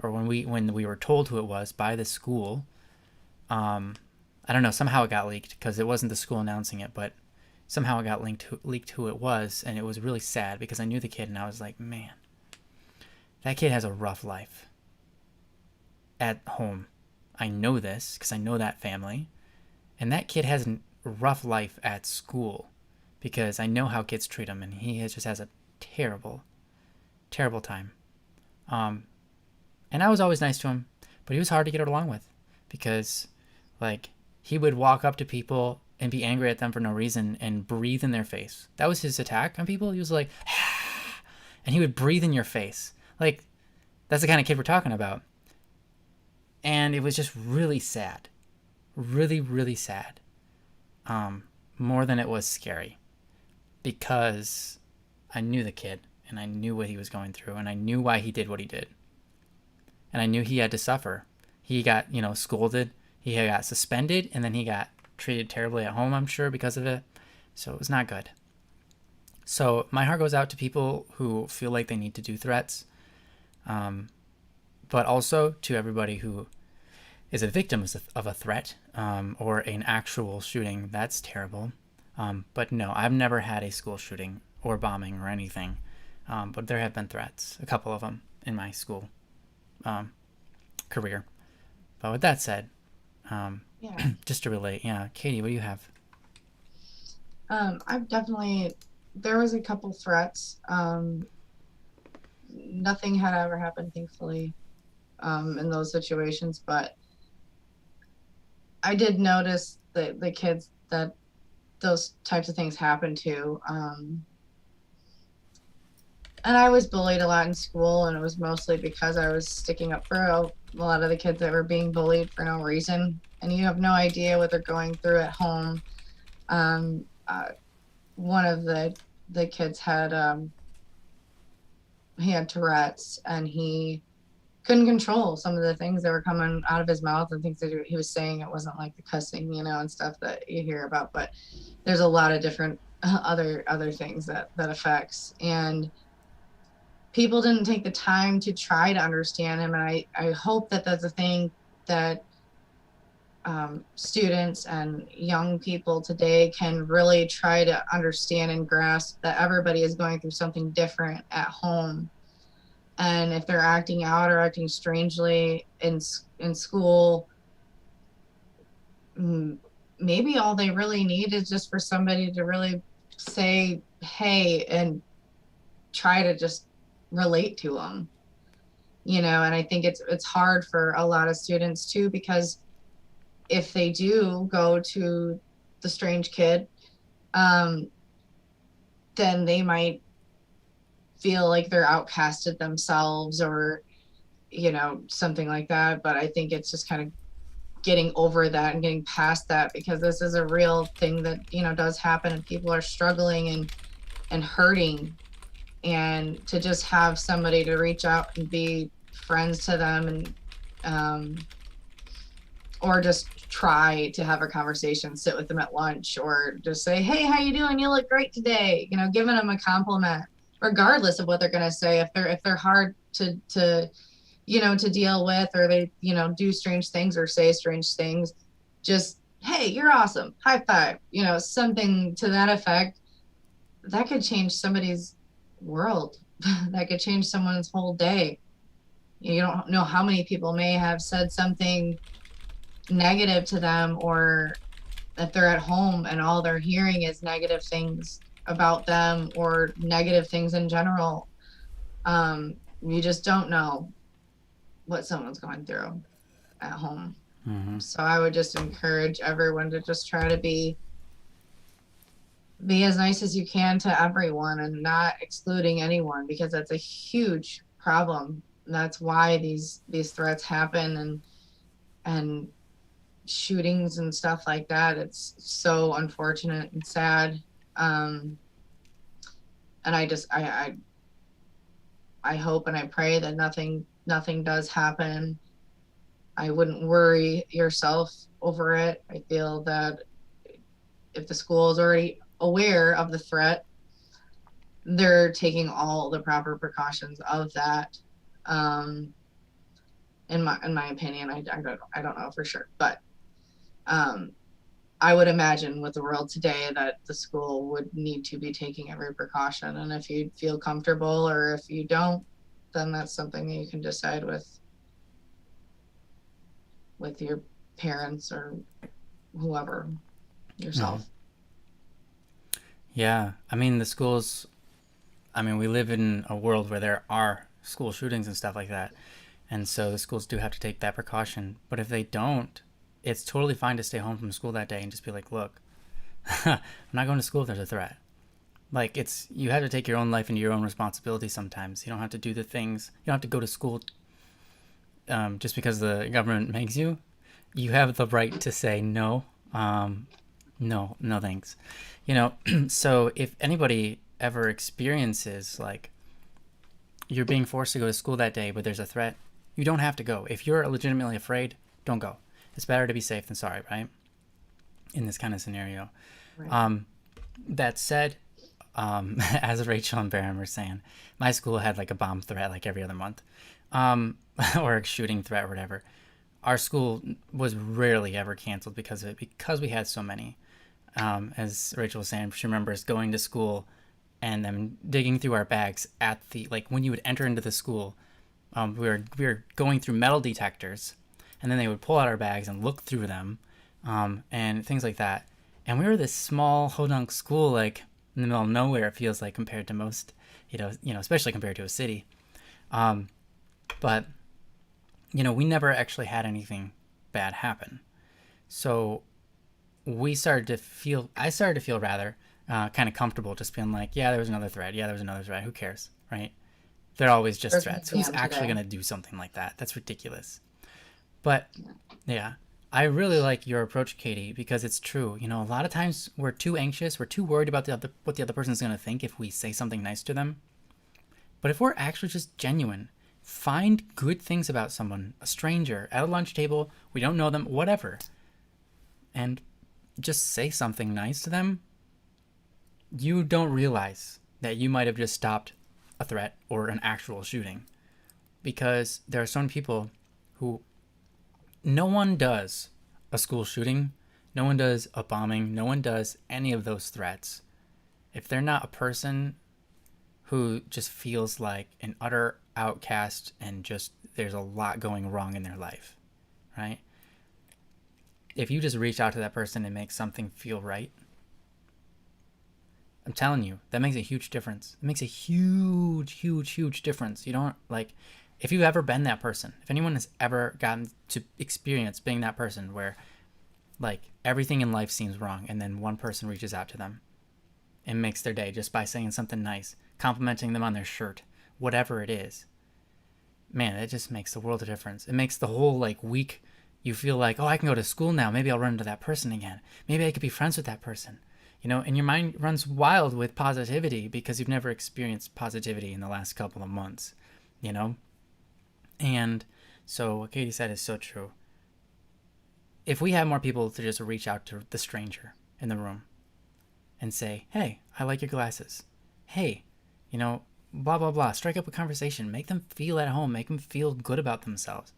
or when we were told who it was by the school, I don't know, somehow it got leaked because it wasn't the school announcing it, but somehow it got leaked who it was, and it was really sad because I knew the kid and I was like, man, that kid has a rough life at home. I know this because I know that family, and that kid has a rough life at school because I know how kids treat him, and he just has a terrible, terrible time. And I was always nice to him, but he was hard to get along with because, like, he would walk up to people and be angry at them for no reason and breathe in their face. That was his attack on people. He was like, and he would breathe in your face. Like, that's the kind of kid we're talking about. And it was just really sad. Really, really sad. More than it was scary. Because I knew the kid, and I knew what he was going through, and I knew why he did what he did. And I knew he had to suffer. He got, scolded. He got suspended, and then he got treated terribly at home, I'm sure, because of it. So it was not good. So my heart goes out to people who feel like they need to do threats, but also to everybody who is a victim of a threat or an actual shooting. That's terrible. But no, I've never had a school shooting or bombing or anything. But there have been threats, a couple of them, in my school career. But with that said, just to relate, Katie, what do you have? There was a couple threats. Nothing had ever happened, thankfully, in those situations, but I did notice the kids that those types of things happen too. And I was bullied a lot in school, and it was mostly because I was sticking up for a lot of the kids that were being bullied for no reason. And you have no idea what they're going through at home. Um, one of the kids had he had Tourette's, and he couldn't control some of the things that were coming out of his mouth and things that he was saying. It wasn't like the cussing, and stuff that you hear about, but there's a lot of different other things that affects. And people didn't take the time to try to understand him. And I hope that that's a thing that students and young people today can really try to understand and grasp that everybody is going through something different at home. And if they're acting out or acting strangely in school, maybe all they really need is just for somebody to really say, hey, and try to just relate to them. And I think it's hard for a lot of students too, because if they do go to the strange kid, um, then they might feel like they're outcasted themselves, or something like that. But I think it's just kind of getting over that and getting past that, because this is a real thing that does happen, and people are struggling and hurting. And to just have somebody to reach out and be friends to them, and or just try to have a conversation, sit with them at lunch, or just say, hey, how you doing, you look great today, giving them a compliment, regardless of what they're going to say. If they're hard to deal with, or they do strange things or say strange things, just, hey, you're awesome, high five, something to that effect. That could change somebody's world. That could change someone's whole day. You don't know how many people may have said something negative to them, or if they're at home and all they're hearing is negative things about them, or negative things in general. You just don't know what someone's going through at home. Mm-hmm. So I would just encourage everyone to just try to be as nice as you can to everyone, and not excluding anyone, because that's a huge problem. That's why these threats happen, and shootings and stuff like that. It's so unfortunate and sad. And I hope and I pray that nothing does happen. I wouldn't worry yourself over it. I feel that if the school is already aware of the threat, they're taking all the proper precautions of that. In my opinion, I don't know for sure, but I would imagine with the world today that the school would need to be taking every precaution. And if you feel comfortable, or if you don't, then that's something that you can decide with your parents or whoever, yourself. Mm-hmm. Yeah, I mean the schools. I mean, we live in a world where there are school shootings and stuff like that, and so the schools do have to take that precaution. But if they don't, it's totally fine to stay home from school that day and just be like, look, I'm not going to school if there's a threat. Like, you have to take your own life into your own responsibility sometimes. You don't have to do the things, you don't have to go to school just because the government makes you. You have the right to say no, no thanks. So if anybody ever experiences like you're being forced to go to school that day but there's a threat, you don't have to go. If you're legitimately afraid, don't go. It's better to be safe than sorry, right? In this kind of scenario. Right. That said, as Rachel and Baron were saying, my school had like a bomb threat like every other month, or a shooting threat or whatever. Our school was rarely ever canceled because of it, because we had so many. As Rachel was saying, she remembers going to school and them digging through our bags at the, like, when you would enter into the school, we were going through metal detectors, and then they would pull out our bags and look through them, and things like that. And we were this small hodunk school, like in the middle of nowhere, it feels like, compared to most, especially compared to a city. But we never actually had anything bad happen. So I started to feel rather kind of comfortable just being like, yeah, there was another thread. Yeah, there was another thread. Who cares, right? They're always just Working threats. Who's exam actually today. going to do something like that? That's ridiculous. But yeah, I really like your approach, Katie, because it's true. You know, a lot of times we're too anxious, we're too worried about what the other person's going to think if we say something nice to them. But if we're actually just genuine, find good things about someone, a stranger, at a lunch table, we don't know them, whatever, and just say something nice to them, you don't realize that you might have just stopped a threat or an actual shooting. Because there are some people who no one does a school shooting, no one does a bombing, no one does any of those threats if they're not a person who just feels like an utter outcast and just there's a lot going wrong in their life, right? If you just reach out to that person and make something feel right, I'm telling you, that makes a huge difference. It makes a huge, huge, huge difference. You don't like, if you've ever been that person, if anyone has ever gotten to experience being that person where like everything in life seems wrong and then one person reaches out to them and makes their day just by saying something nice, complimenting them on their shirt, whatever it is, man, it just makes the world of difference. It makes the whole like week you feel like, oh, I can go to school now. Maybe I'll run into that person again. Maybe I could be friends with that person. You know, and your mind runs wild with positivity because you've never experienced positivity in the last couple of months, you know? And so what Katie said is so true. If we have more people to just reach out to the stranger in the room and say, hey, I like your glasses. Hey, you know, blah, blah, blah. Strike up a conversation. Make them feel at home. Make them feel good about themselves.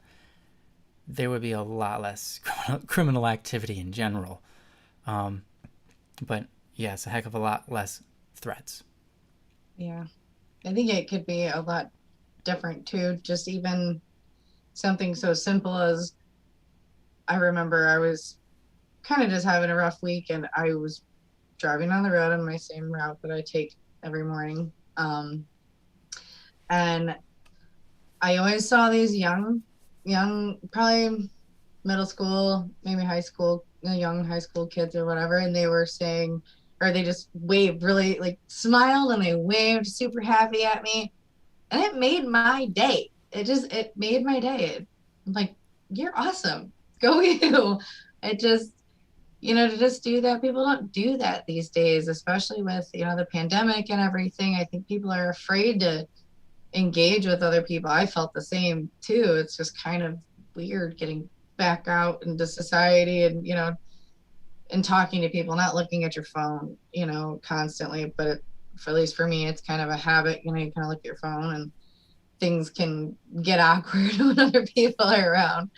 There would be a lot less criminal activity in general. But yes, a heck of a lot less threats. Yeah. I think it could be a lot different too. Just even something so simple as I remember I was kind of just having a rough week and I was driving on the road on my same route that I take every morning. And I always saw these young, probably middle school, maybe high school, young high school kids or whatever, and they were saying, or they just waved really like smiled and they waved super happy at me, and it made my day. It made my day. I'm like, you're awesome, go you. It just to just do that. People don't do that these days, especially with the pandemic and everything. I think people are afraid to engage with other people. I felt the same too. It's just kind of weird getting back out into society and and talking to people, not looking at your phone constantly. But for at least for me, it's kind of a habit. You kind of look at your phone and things can get awkward when other people are around.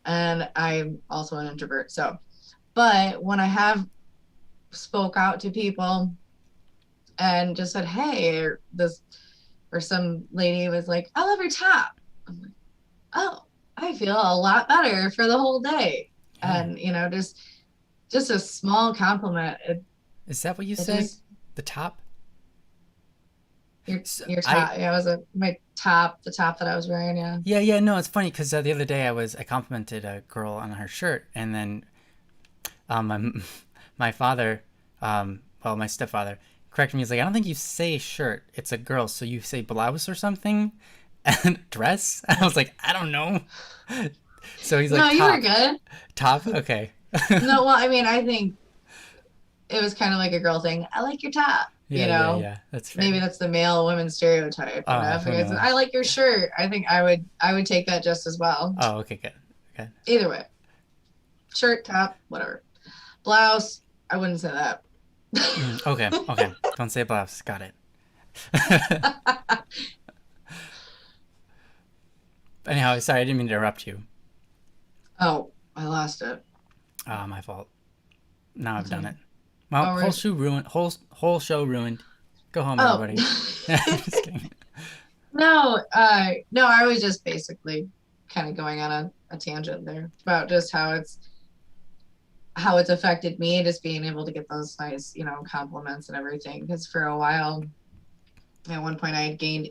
And I'm also an introvert, so but when I have spoke out to people and just said, hey, or some lady was like, I love your top. I'm like, oh, I feel a lot better for the whole day. Yeah. And just a small compliment. Is that what you It say? just The top? So your I top. Yeah, it was my top, the top that I was wearing. Yeah. yeah, yeah, no, it's funny because the other day I complimented a girl on her shirt, and then my my father, well, my stepfather, corrected me. He's like, I don't think you say shirt. It's a girl, so you say blouse or something, and dress. I was like, I don't know. So he's No, like, you were top, good. top. Okay. No, well, I mean, I think it was kind of like a girl thing. I like your top. Yeah, yeah, yeah. That's Maybe fair. that's the male woman stereotype. If a Who guy says, I knows? like your shirt, I think I would take that just as well. Oh, okay, good. Good. Either way, shirt, top, whatever. Blouse, I wouldn't say that. Okay, okay. Don't say blouse. Got it. Anyhow, sorry, I didn't mean to interrupt you. Oh, I lost it. My fault. Now I've That's done right. it. Well, Oh, whole show ruined. Whole show ruined. Go home, oh. everybody. I'm just kidding. No, no, I was just basically kind of going on a tangent there about just how it's affected me, just being able to get those nice, compliments and everything. Because for a while, at one point, I had gained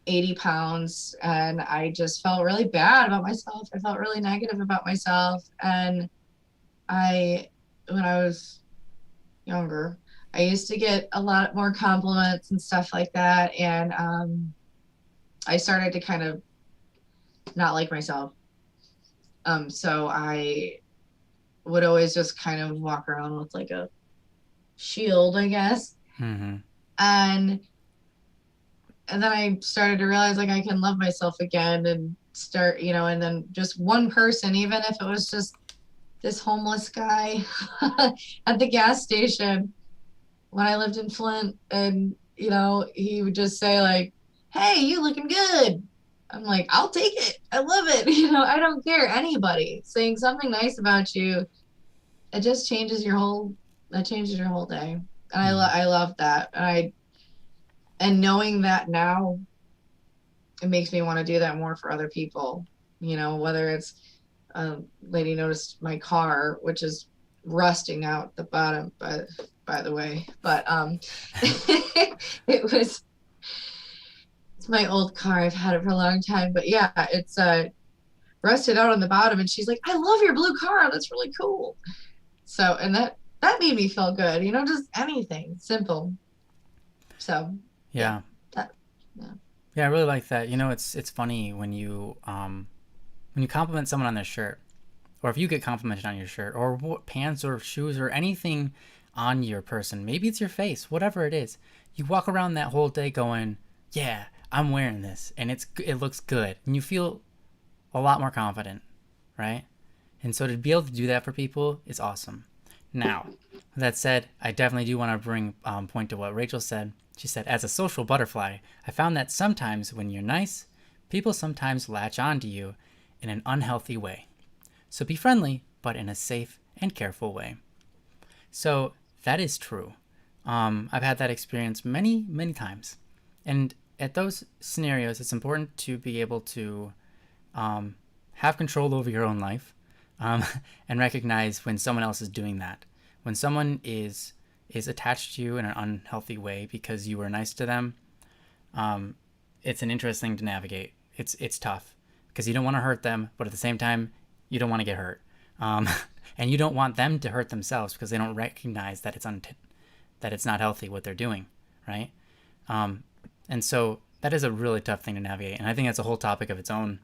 80 pounds and I just felt really bad about myself. I felt really negative about myself. And I when I was younger, I used to get a lot more compliments and stuff like that. And I started to kind of not like myself. So I would always just kind of walk around with like a shield, I guess. Mm-hmm. And and then I started to realize like I can love myself again and start, and then just one person, even if it was just this homeless guy at the gas station when I lived in Flint, and he would just say like, "Hey, you looking good." I'm like, "I'll take it. I love it." I don't care. Anybody saying something nice about you, it just changes your whole that changes your whole day. And Mm-hmm. I love that. And knowing that now, it makes me want to do that more for other people. Whether it's lady noticed my car, which is rusting out the bottom, by the way, but it's my old car. I've had it for a long time, but yeah, it's rusted out on the bottom, and she's like, "I love your blue car. That's really cool." So, and that made me feel good. Just anything simple. So, yeah, Yeah. that yeah. Yeah, I really like that. It's funny when you compliment someone on their shirt, or if you get complimented on your shirt, or pants or shoes or anything on your person. Maybe it's your face, whatever it is. You walk around that whole day going, "Yeah, I'm wearing this, and it looks good," and you feel a lot more confident, right? And so to be able to do that for people is awesome. Now, that said, I definitely do want to bring point to what Rachel said. She said, "As a social butterfly, I found that sometimes when you're nice, people sometimes latch onto you in an unhealthy way. So be friendly, but in a safe and careful way." So that is true. I've had that experience many, many times. And at those scenarios, it's important to be able to have control over your own life, um, and recognize when someone else is doing that. When someone is attached to you in an unhealthy way because you were nice to them, it's an interesting to navigate. It's tough because you don't want to hurt them, but at the same time, you don't want to get hurt, um, and you don't want them to hurt themselves because they don't recognize that that it's not healthy what they're doing, right? And so that is a really tough thing to navigate, and I think that's a whole topic of its own.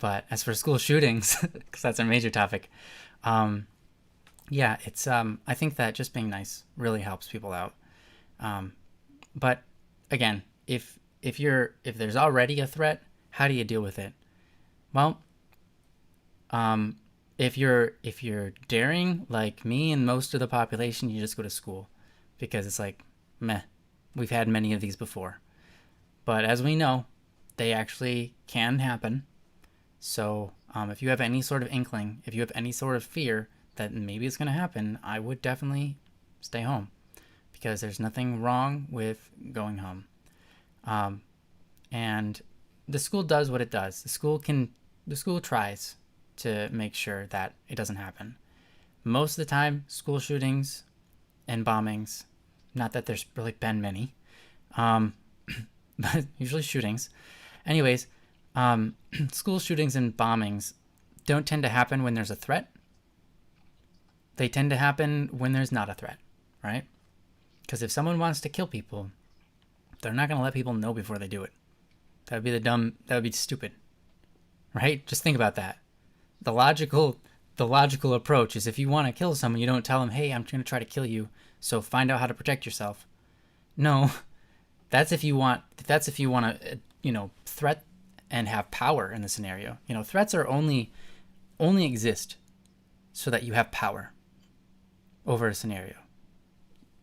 But as for school shootings, because that's a major topic, yeah, it's I think that just being nice really helps people out. But again, if there's already a threat, how do you deal with it? Well, if you're daring like me and most of the population, you just go to school because it's like, meh, we've had many of these before. But as we know, they actually can happen. So if you have any sort of inkling, if you have any sort of fear that maybe it's going to happen, I would definitely stay home because there's nothing wrong with going home. And the school does what it does. The school tries to make sure that it doesn't happen. Most of the time, school shootings and bombings, not that there's really been many, but usually shootings. Anyways, school shootings and bombings don't tend to happen when there's a threat. They tend to happen when there's not a threat, right? Because if someone wants to kill people, they're not going to let people know before they do it. That would be stupid, right? Just think about that. The logical approach is if you want to kill someone, you don't tell them, "Hey, I'm going to try to kill you, so find out how to protect yourself." No, that's if you want to, threat and have power in the scenario. Threats are only exist so that you have power over a scenario.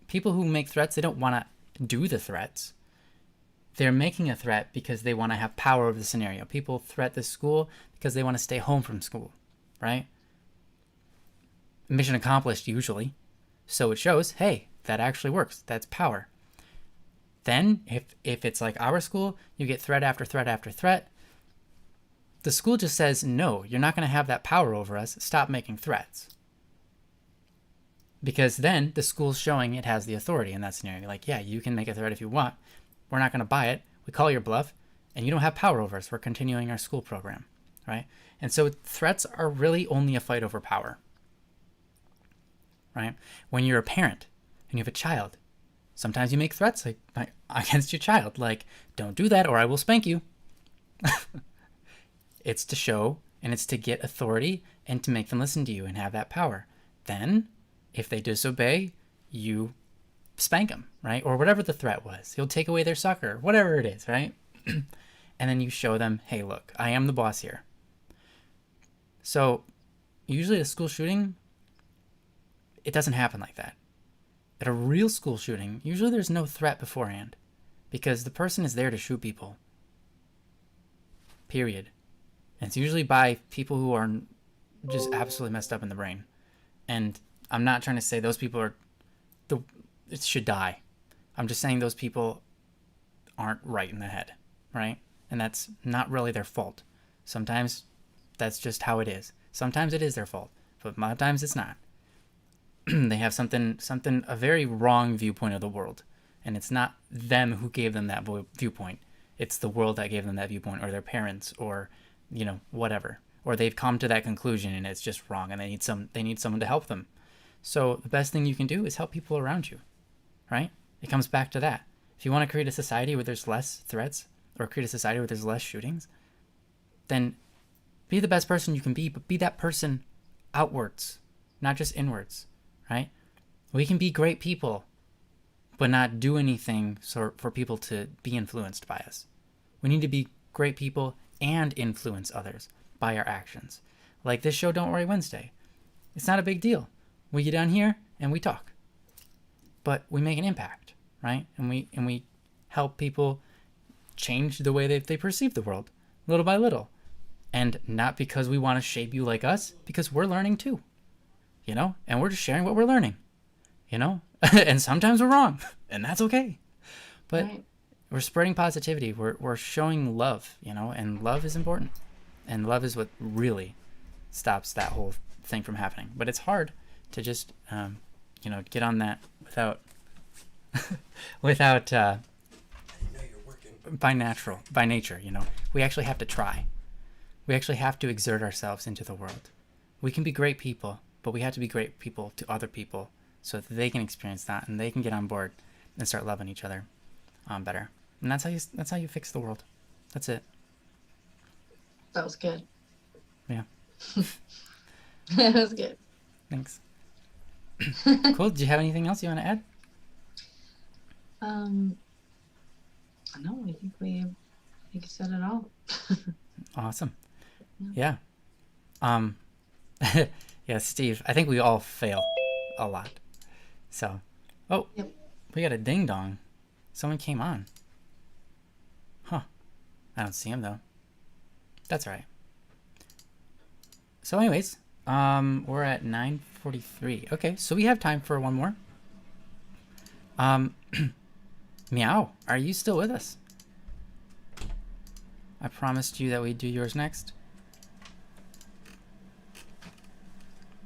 People who make threats, they don't want to do the threats. They're making a threat because they want to have power over the scenario. People threat the school because they want to stay home from school, right? Mission accomplished usually. So it shows, hey, that actually works. That's power. Then, if it's like our school, you get threat after threat after threat. The school just says, "No, you're not going to have that power over us. Stop making threats." Because then the school's showing it has the authority in that scenario. Like, yeah, you can make a threat if you want. We're not going to buy it. We call your bluff, and you don't have power over us. We're continuing our school program, right? And so threats are really only a fight over power, right? When you're a parent and you have a child, sometimes you make threats like against your child, like, don't do that or I will spank you. It's to show and it's to get authority and to make them listen to you and have that power. Then, if they disobey, you spank them, right? Or whatever the threat was. You'll take away their sucker, whatever it is, right? And then you show them, hey, look, I am the boss here. So, usually at a school shooting, it doesn't happen like that. At a real school shooting, usually there's no threat beforehand because the person is there to shoot people. Period. And it's usually by people who are just absolutely messed up in the brain. And I'm not trying to say those people it should die. I'm just saying those people aren't right in the head, right? And that's not really their fault. Sometimes that's just how it is. Sometimes it is their fault, but a lot of times it's not. They have a very wrong viewpoint of the world. And it's not them who gave them that viewpoint. It's the world that gave them that viewpoint, or their parents, or, whatever. Or they've come to that conclusion and it's just wrong and they need someone to help them. So the best thing you can do is help people around you, right? It comes back to that. If you want to create a society where there's less threats, or create a society where there's less shootings, then be the best person you can be, but be that person outwards, not just inwards, right? We can be great people, but not do anything for people to be influenced by us. We need to be great people and influence others by our actions. Like this show, Don't Worry Wednesday. It's not a big deal. We get on here and we talk, but we make an impact, right? And we help people change the way they perceive the world, little by little. And not because we want to shape you like us, because we're learning too, and we're just sharing what we're learning, and sometimes we're wrong, and that's okay. But right. We're spreading positivity. We're showing love, and love is important. And love is what really stops that whole thing from happening. But it's hard to just, get on that without by nature. We actually have to try. We actually have to exert ourselves into the world. We can be great people, but we have to be great people to other people so that they can experience that and they can get on board and start loving each other better. And that's how you fix the world. That's it. That was good. Yeah. That was good. Thanks. Cool. Do you have anything else you want to add? No, I think we said it all. Awesome. Yeah. Yeah, Steve, I think we all fail a lot. So, yep. We got a ding dong. Someone came on. Huh. I don't see him though. That's all right. So anyways, we're at 9:43. Okay, so we have time for one more. Meow, are you still with us? I promised you that we'd do yours next.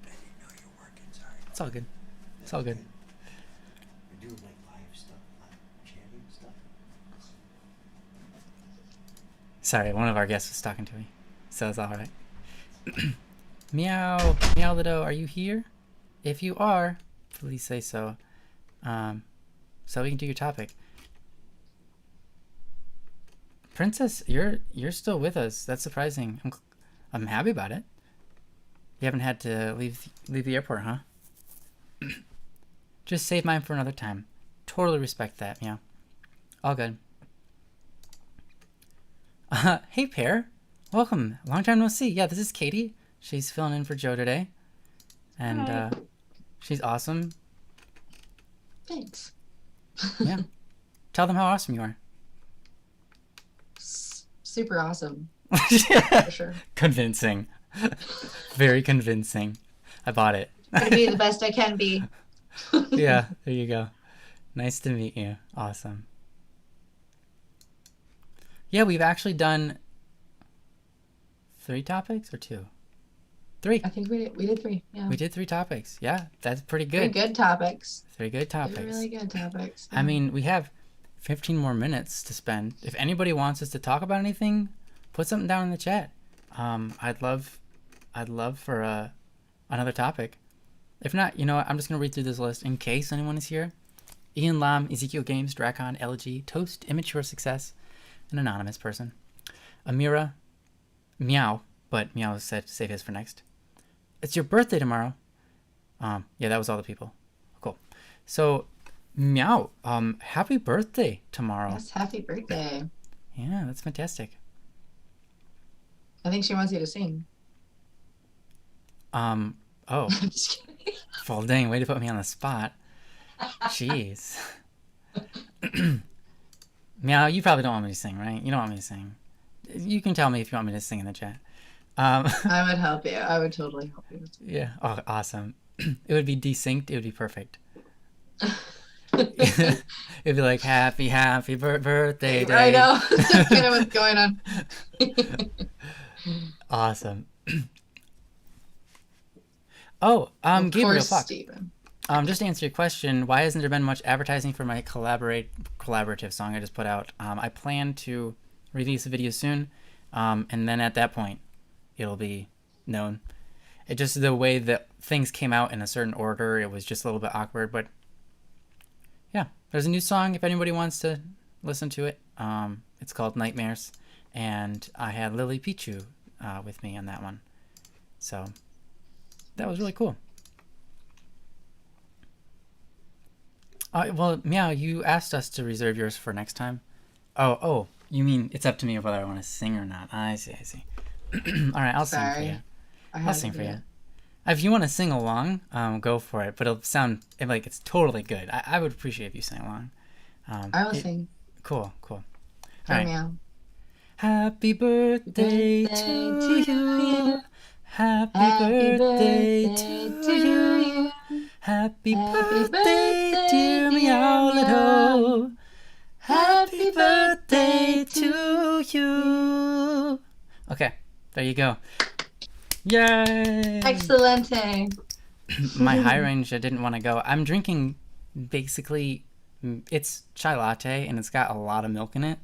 I didn't know you were working, sorry. It's all good. It's all good. We're doing like live stuff, live chatting stuff. Sorry, one of our guests was talking to me, so it's all right. Meow, Meow Lido, are you here? If you are, please say so. So we can do your topic. Princess, you're still with us. That's surprising. I'm happy about it. You haven't had to leave the airport, huh? Just save mine for another time. Totally respect that, Meow. All good. Hey, Pear. Welcome. Long time no see. Yeah, this is Katie. She's filling in for Joe today. And she's awesome. Thanks. Yeah. Tell them how awesome you are. Super awesome. Yeah. For sure. Convincing. Very convincing. I bought it. Gonna be the best I can be. Yeah, there you go. Nice to meet you. Awesome. Yeah, we've actually done 3 topics or 2? 3. I think we did 3. Yeah. We did 3 topics. Yeah, that's pretty good. 3 good topics. 3 good topics. 3 really good topics. Yeah. I mean, we have 15 more minutes to spend. If anybody wants us to talk about anything, put something down in the chat. I'd love for another topic. If not, you know what? I'm just going to read through this list in case anyone is here. Ian Lam, Ezekiel Games, Dracon, LG, Toast, Immature Success, an anonymous person. Amira, Meow, but Meow said save his for next. It's your birthday tomorrow. Yeah, that was all the people. Cool. So, Meow, happy birthday tomorrow. Yes, happy birthday. Yeah, that's fantastic. I think she wants you to sing. Oh, I'm just kidding. well, dang, way to put me on the spot. Jeez. Meow, you probably don't want me to sing, right? You don't want me to sing. You can tell me if you want me to sing in the chat. I would help you. I would totally help you. Yeah. Oh, awesome. It would be desynced. It would be perfect. It'd be like happy birthday day. I know. That's kind of what's going on. Awesome. Oh, Of Gabriel, course, fuck. Steven. Just to answer your question, why hasn't there been much advertising for my collaborative song I just put out? I plan to release a video soon, and then at that point, it'll be known. It just the way that things came out in a certain order, it was just a little bit awkward. But yeah, there's a new song if anybody wants to listen to it. It's called Nightmares, and I had Lily Pichu with me on that one, so that was really cool. Well, Meow, you asked us to reserve yours for next time. Oh, you mean it's up to me whether I want to sing or not? I see. All right, I'll sing for you. I'll sing for you. If you want to sing along, go for it. But it'll sound like it's totally good. I would appreciate if you sang along. I will sing. Cool. For All right. Meow. Happy birthday to you. Happy birthday to you. Happy birthday, dear Meowlito. Happy birthday to you. Okay, there you go. Yay! Excelente. My high range, I didn't want to go. I'm drinking basically, it's chai latte and it's got a lot of milk in it.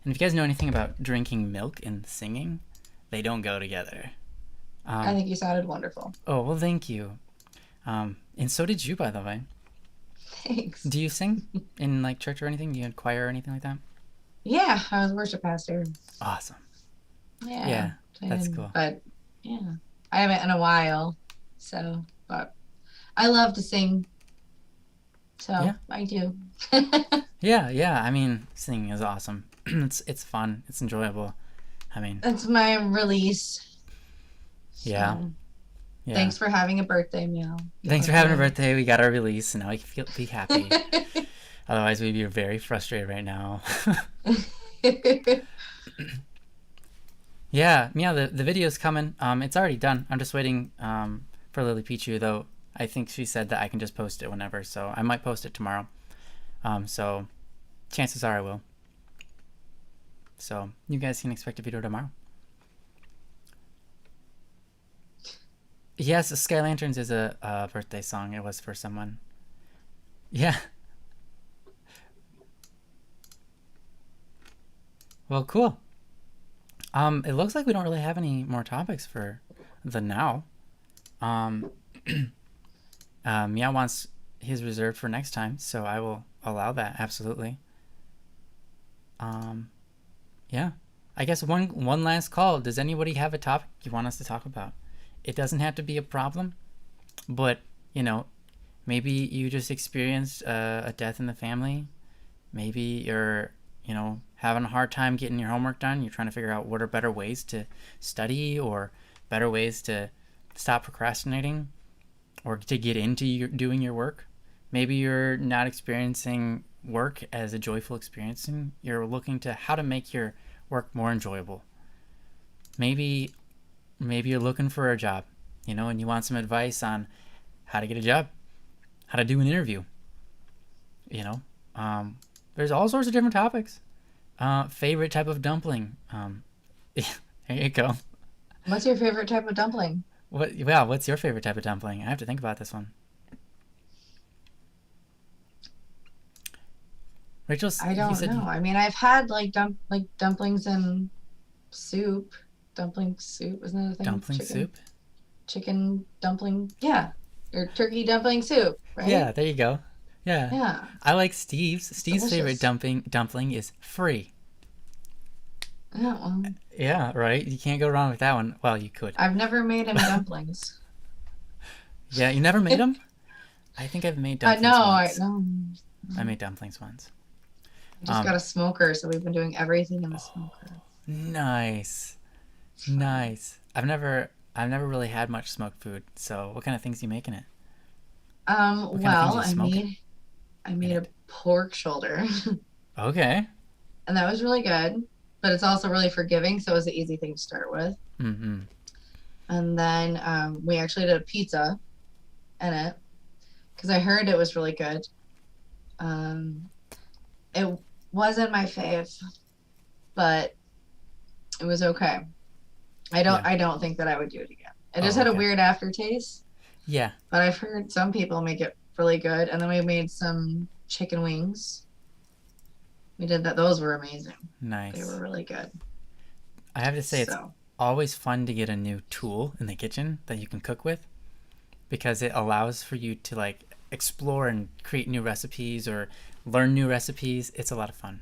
And if you guys know anything about drinking milk and singing, they don't go together. I think you sounded wonderful. Oh, well, thank you. And so did you, by the way. Thanks. Do you sing in like church or anything? Do you had choir or anything like that? Yeah, I was a worship pastor. Awesome. Yeah. Yeah, that's cool. But yeah, I haven't in a while. So, but I love to sing. So Yeah. I do. Yeah. I mean, singing is awesome. It's fun. It's enjoyable. I mean, That's my release. Yeah. So, yeah. Thanks for having a birthday, Meow. Thanks for having a birthday. We got our release, and now we can be happy. Otherwise, we'd be very frustrated right now. Yeah, the video's coming. It's already done. I'm just waiting for Lily Pichu, though. I think she said that I can just post it whenever, so I might post it tomorrow. So chances are I will. So you guys can expect a video tomorrow. Yes, Sky Lanterns is a birthday song. It was for someone. Yeah. Well, cool. It looks like we don't really have any more topics for the now. Meow wants his reserved for next time, so I will allow that, absolutely. Yeah. I guess one last call. Does anybody have a topic you want us to talk about? It doesn't have to be a problem, but, maybe you just experienced a death in the family. Maybe you're, having a hard time getting your homework done. You're trying to figure out what are better ways to study or better ways to stop procrastinating or to get into doing your work. Maybe you're not experiencing work as a joyful experience and you're looking to how to make your work more enjoyable. Maybe you're looking for a job, and you want some advice on how to get a job, how to do an interview. There's all sorts of different topics. Favorite type of dumpling. There you go. What's your favorite type of dumpling? What's your favorite type of dumpling? I have to think about this one. Rachel, I don't know. I mean, I've had dumplings and soup. Dumpling soup, isn't that a thing? Dumpling soup? Chicken dumpling. Yeah. or turkey dumpling soup, right? Yeah, there you go. Yeah. Yeah, I like Steve's. it's Steve's favorite delicious. dumpling is free. Yeah, well, Yeah, right? You can't go wrong with that one. Well, you could. I've never made him dumplings. Yeah, you never made them? I think I've made No, dumplings I once. no. I made dumplings once. I just got a smoker, so we've been doing everything in the smoker. Nice. It's fun. Nice. I've never really had much smoked food. So, what kind of things you make in it? What kind of things Well, you I smoke made I in made a it? pork shoulder, Okay. and that was really good. But it's also really forgiving, so it was an easy thing to start with. Mm-hmm. And then we actually did a pizza in it because I heard it was really good. Um, it wasn't my fave, but it was okay. Yeah. I don't think that I would do it again. It just Oh, had a okay. weird aftertaste, Yeah. but I've heard some people make it really good. And then we made some chicken wings. We did that. Those were amazing. They Nice. were really good. I have to say, it's So, always fun to get a new tool in the kitchen that you can cook with because it allows for you to like explore and create new recipes or learn new recipes. It's a lot of fun.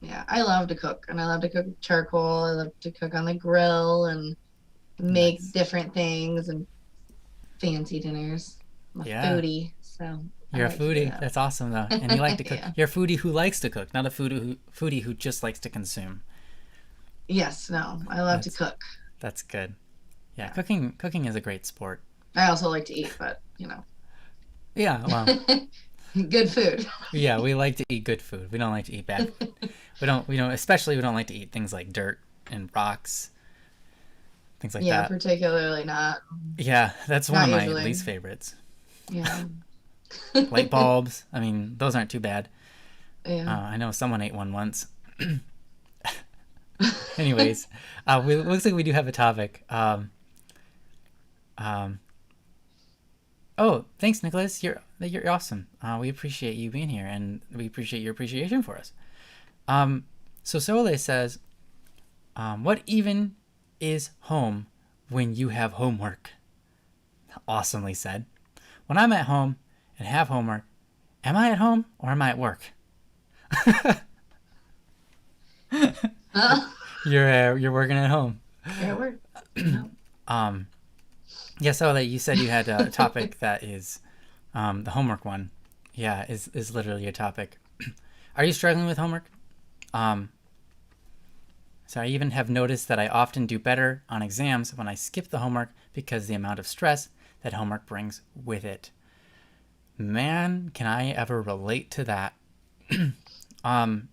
yeah, I love to cook, and I love to cook with charcoal. I love to cook on the grill and make Nice. different things and fancy dinners. I'm a Yeah. foodie, so I You're a like to do foodie. That's awesome though. And you like that. to cook. Yeah. You're a foodie who likes to cook, not a foodie who just likes to consume. Yes, no, I love to That's cook. that's good. Yeah, Yeah. cooking is a great sport. I also like to eat, but Yeah, well, good food. yeah, we like to eat good food. We don't like to eat bad food. We don't especially we don't like to eat things like dirt and rocks, things like Yeah, that. particularly Yeah, that's one of not my usually. least favorites. Yeah. Light bulbs, I mean, those aren't too bad. Yeah. I know someone ate one once. Anyways, looks like we do have a topic. Um, oh, thanks, Nicholas. You're awesome. We appreciate you being here, and we appreciate your appreciation for us. Um, so Sole says, "What even is home when you have homework?" Awesomely said. When I'm at home and have homework, am I at home or am I at work? You're working at home. Yeah, we're no. Um, yeah. So that you said you had a topic that is the homework one. Yeah, is literally a topic. Are you struggling with homework? Um, so I even have noticed that I often do better on exams when I skip the homework because the amount of stress that homework brings with it. Man, can I ever relate to that? um,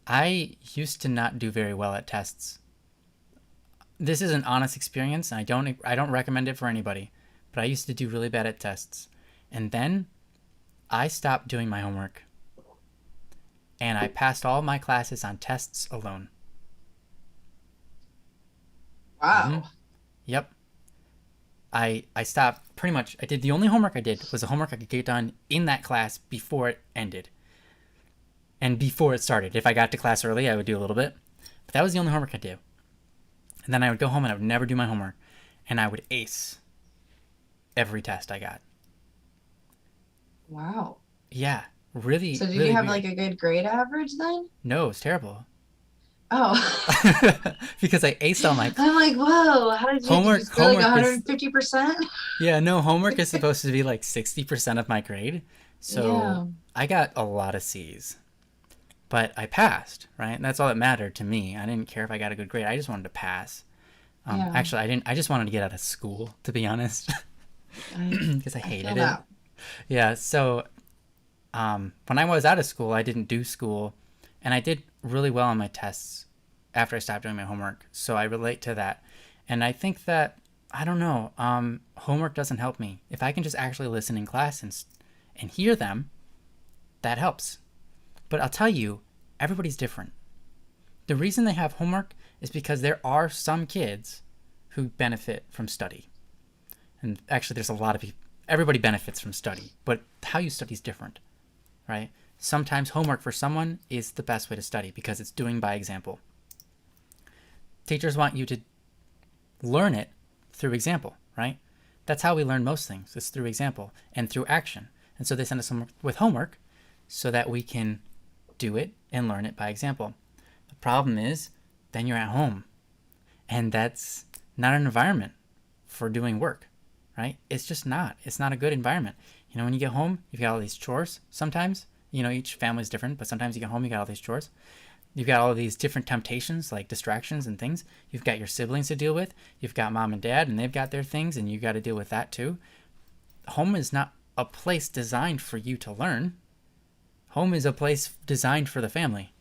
I used to not do very well at tests. This is an honest experience, and I don't recommend it for anybody. But I used to do really bad at tests, and then I stopped doing my homework, and I passed all my classes on tests alone. Wow. Yep. I stopped pretty much. I did the only homework I did was the homework I could get done in that class before it ended and before it started. If I got to class early, I would do a little bit, but that was the only homework I do. And then I would go home and I would never do my homework, and I would ace every test I got. Wow. Yeah, really, So did you really have weird. like a good grade average then? No, it's terrible. Oh. Because I aced all my I'm like, whoa, how did you homework. score like Homework is 150%? Yeah, no, homework is supposed to be like 60% of my grade. So Yeah. I got a lot of C's. But I passed, right? And that's all that mattered to me. I didn't care if I got a good grade. I just wanted to pass. Yeah. Actually, I didn't. I just wanted to get out of school, to be honest, because I I feel hated it. that. Yeah. So when I was out of school, I didn't do school, and I did really well on my tests after I stopped doing my homework. So I relate to that, and I think that I don't know. Homework doesn't help me. If I can just actually listen in class and hear them, that helps. But I'll tell you, everybody's different. The reason they have homework is because there are some kids who benefit from study. And actually, there's a lot of people. Everybody benefits from study, but how you study is different, right? Sometimes homework for someone is the best way to study because it's doing by example. Teachers want you to learn it through example, right? That's how we learn most things. It's through example and through action. And so they send us with homework so that we can do it and learn it by example. The problem is then you're at home, and that's not an environment for doing work, right? It's just not. It's not a good environment. You know, when you get home, you've got all these chores sometimes. You know, each family's different, but sometimes you get home, you got all these chores. You've got all of these different temptations, like distractions and things. You've got your siblings to deal with. You've got mom and dad, and they've got their things, and you got to deal with that too. Home is not a place designed for you to learn. Home is a place designed for the family.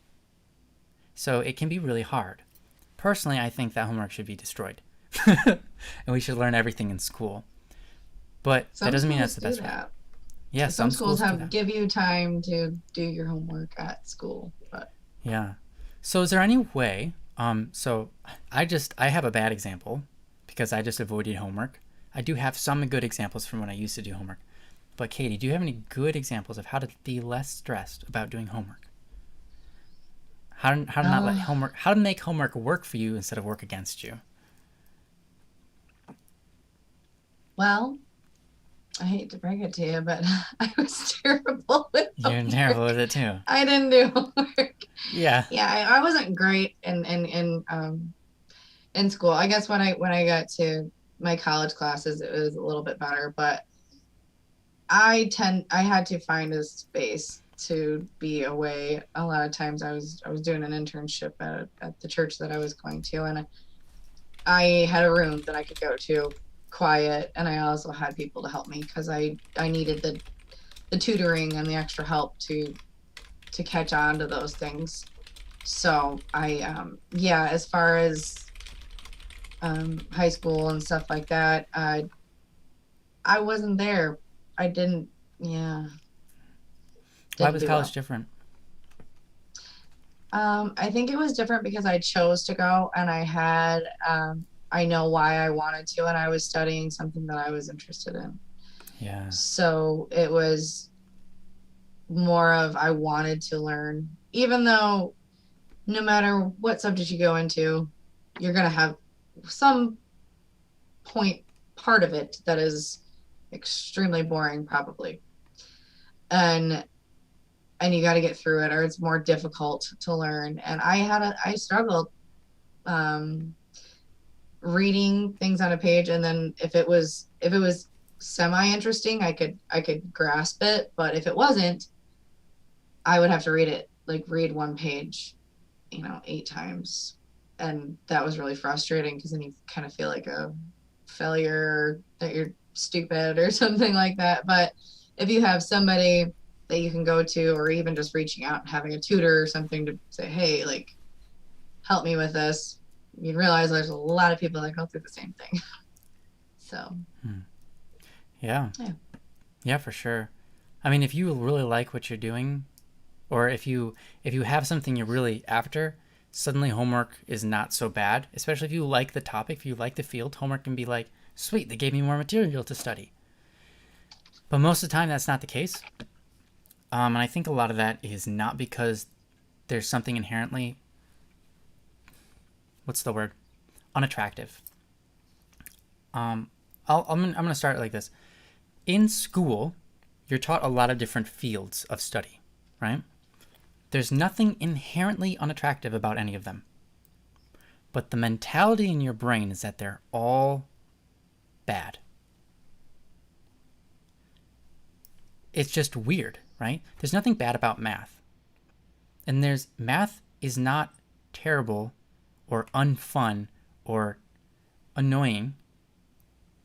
So it can be really hard. Personally, I think that homework should be destroyed. And we should learn everything in school. But that doesn't mean that's the best way. Yeah, some schools have give you time to do your homework at school. But yeah. So is there any way, so I have a bad example because I just avoided homework. I do have some good examples from when I used to do homework. But Katie, do you have any good examples of how to be less stressed about doing homework? How to make homework work for you instead of work against you? Well, I hate to break it to you, but I was terrible with homework. You're terrible with it too. I didn't do homework. Yeah. Yeah, I wasn't great in school. I guess when I got to my college classes, it was a little bit better, but I had to find a space to be away. A lot of times I was doing an internship at the church that I was going to, and I had a room that I could go to quiet, and I also had people to help me because I needed the tutoring and the extra help to catch on to those things. So as far as high school and stuff like that, I wasn't there. I didn't. Yeah. Why was college different? I think it was different because I chose to go, and I had I know why I wanted to, and I was studying something that I was interested in. Yeah. So it was more of I wanted to learn, even though no matter what subject you go into, you're going to have some part of it that is extremely boring probably. And you got to get through it, or it's more difficult to learn. And I struggled reading things on a page, and then if it was semi interesting, I could grasp it, but if it wasn't, I would have to read one page 8 times, and that was really frustrating because then you kind of feel like a failure, that you're stupid or something like that. But if you have somebody that you can go to, or even just reaching out and having a tutor or something to say, hey, help me with this, you realize there's a lot of people that go through the same thing. So yeah, for sure. I mean, if you really like what you're doing, or if you have something you're really after, suddenly homework is not so bad. Especially if you like the topic, if you like the field, homework can be like, sweet, they gave me more material to study. But most of the time that's not the case. And I think a lot of that is not because there's something inherently, unattractive. I'm gonna start like this. In school, you're taught a lot of different fields of study, right? There's nothing inherently unattractive about any of them. But the mentality in your brain is that they're all bad. It's just weird, right? There's nothing bad about math. And math is not terrible or unfun or annoying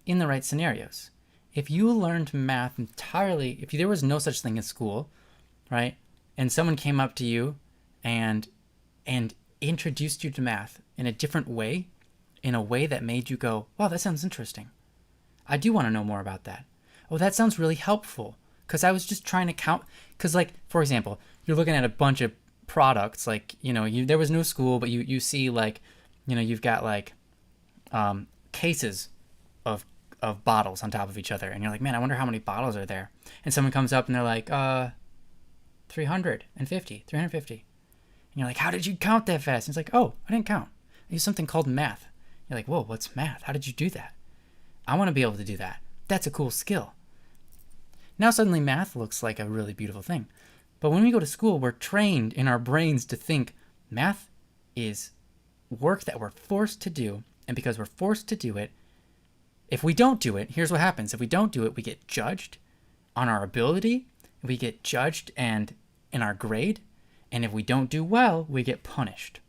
in the right scenarios. If you learned math entirely, if there was no such thing as school, right? And someone came up to you and introduced you to math in a different way, in a way that made you go, wow, that sounds interesting. I do want to know more about that. Oh, that sounds really helpful. Because I was just trying to count, because for example, you're looking at a bunch of products, there was no school, but you see you've got cases of bottles on top of each other, and you're like, man, I wonder how many bottles are there. And someone comes up and they're like, 350. And you're like, how did you count that fast? And it's like, oh, I didn't count. I used something called math. You're like, whoa, what's math? How did you do that? I want to be able to do that. That's a cool skill. Now suddenly math looks like a really beautiful thing. But when we go to school, we're trained in our brains to think math is work that we're forced to do. And because we're forced to do it, if we don't do it, here's what happens. If we don't do it, we get judged on our ability. We get judged and in our grade. And if we don't do well, we get punished.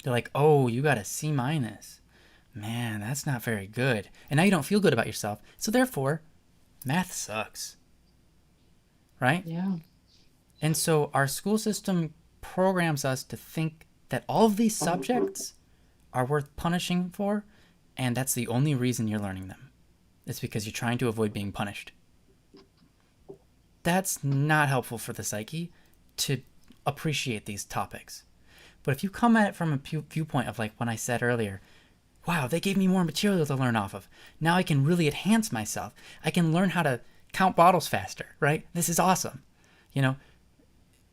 They're like, oh, you got a C minus. Man, that's not very good. And now you don't feel good about yourself. So therefore, math sucks. Right? Yeah. And so our school system programs us to think that all of these subjects are worth punishing for, and that's the only reason you're learning them. It's because you're trying to avoid being punished. That's not helpful for the psyche to appreciate these topics. But if you come at it from a viewpoint of like when I said earlier, wow, they gave me more material to learn off of. Now I can really enhance myself. I can learn how to count bottles faster, right? This is awesome. You know,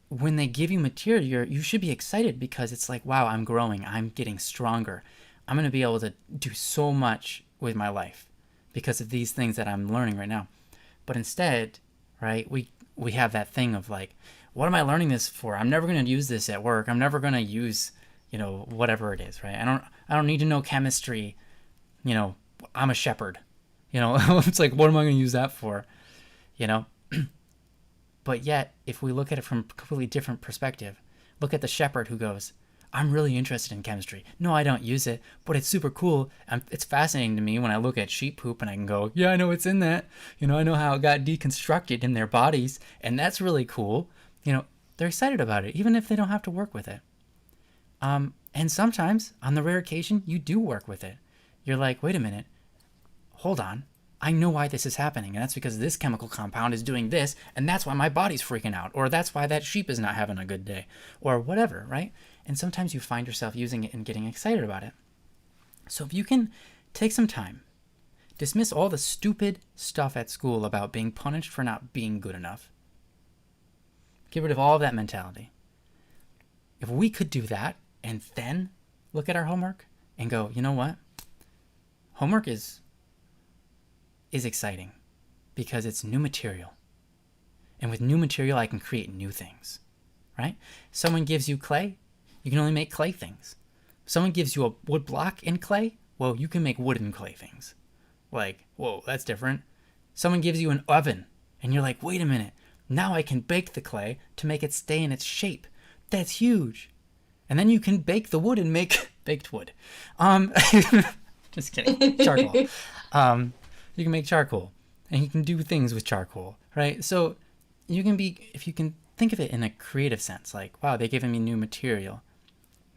when they give you material, you should be excited because it's like, wow, I'm growing. I'm getting stronger. I'm going to be able to do so much with my life because of these things that I'm learning right now. But instead, right, we have that thing of like, what am I learning this for? I'm never going to use this at work. I'm never going to use, you know, whatever it is, right? I don't need to know chemistry. You know, I'm a shepherd. You know, it's like, what am I going to use that for? You know? But yet, if we look at it from a completely different perspective, look at the shepherd who goes, I'm really interested in chemistry. No, I don't use it, but it's super cool. It's fascinating to me when I look at sheep poop and I can go, yeah, I know it's in that. You know, I know how it got deconstructed in their bodies, and that's really cool. You know, they're excited about it, even if they don't have to work with it. And sometimes, on the rare occasion, you do work with it. You're like, wait a minute, hold on. I know why this is happening, and that's because this chemical compound is doing this, and that's why my body's freaking out, or that's why that sheep is not having a good day, or whatever, right? And sometimes you find yourself using it and getting excited about it. So if you can take some time, dismiss all the stupid stuff at school about being punished for not being good enough, get rid of all of that mentality. If we could do that and then look at our homework and go, you know what? Homework is exciting because it's new material. And with new material, I can create new things, right? Someone gives you clay, you can only make clay things. Someone gives you a wood block in clay, well, you can make wooden clay things. Like, whoa, that's different. Someone gives you an oven, and you're like, wait a minute, now I can bake the clay to make it stay in its shape. That's huge. And then you can bake the wood and make baked wood. Just kidding. Charcoal. You can make charcoal, and you can do things with charcoal, right? So you can be, if you can think of it in a creative sense, like, wow, they're giving me new material.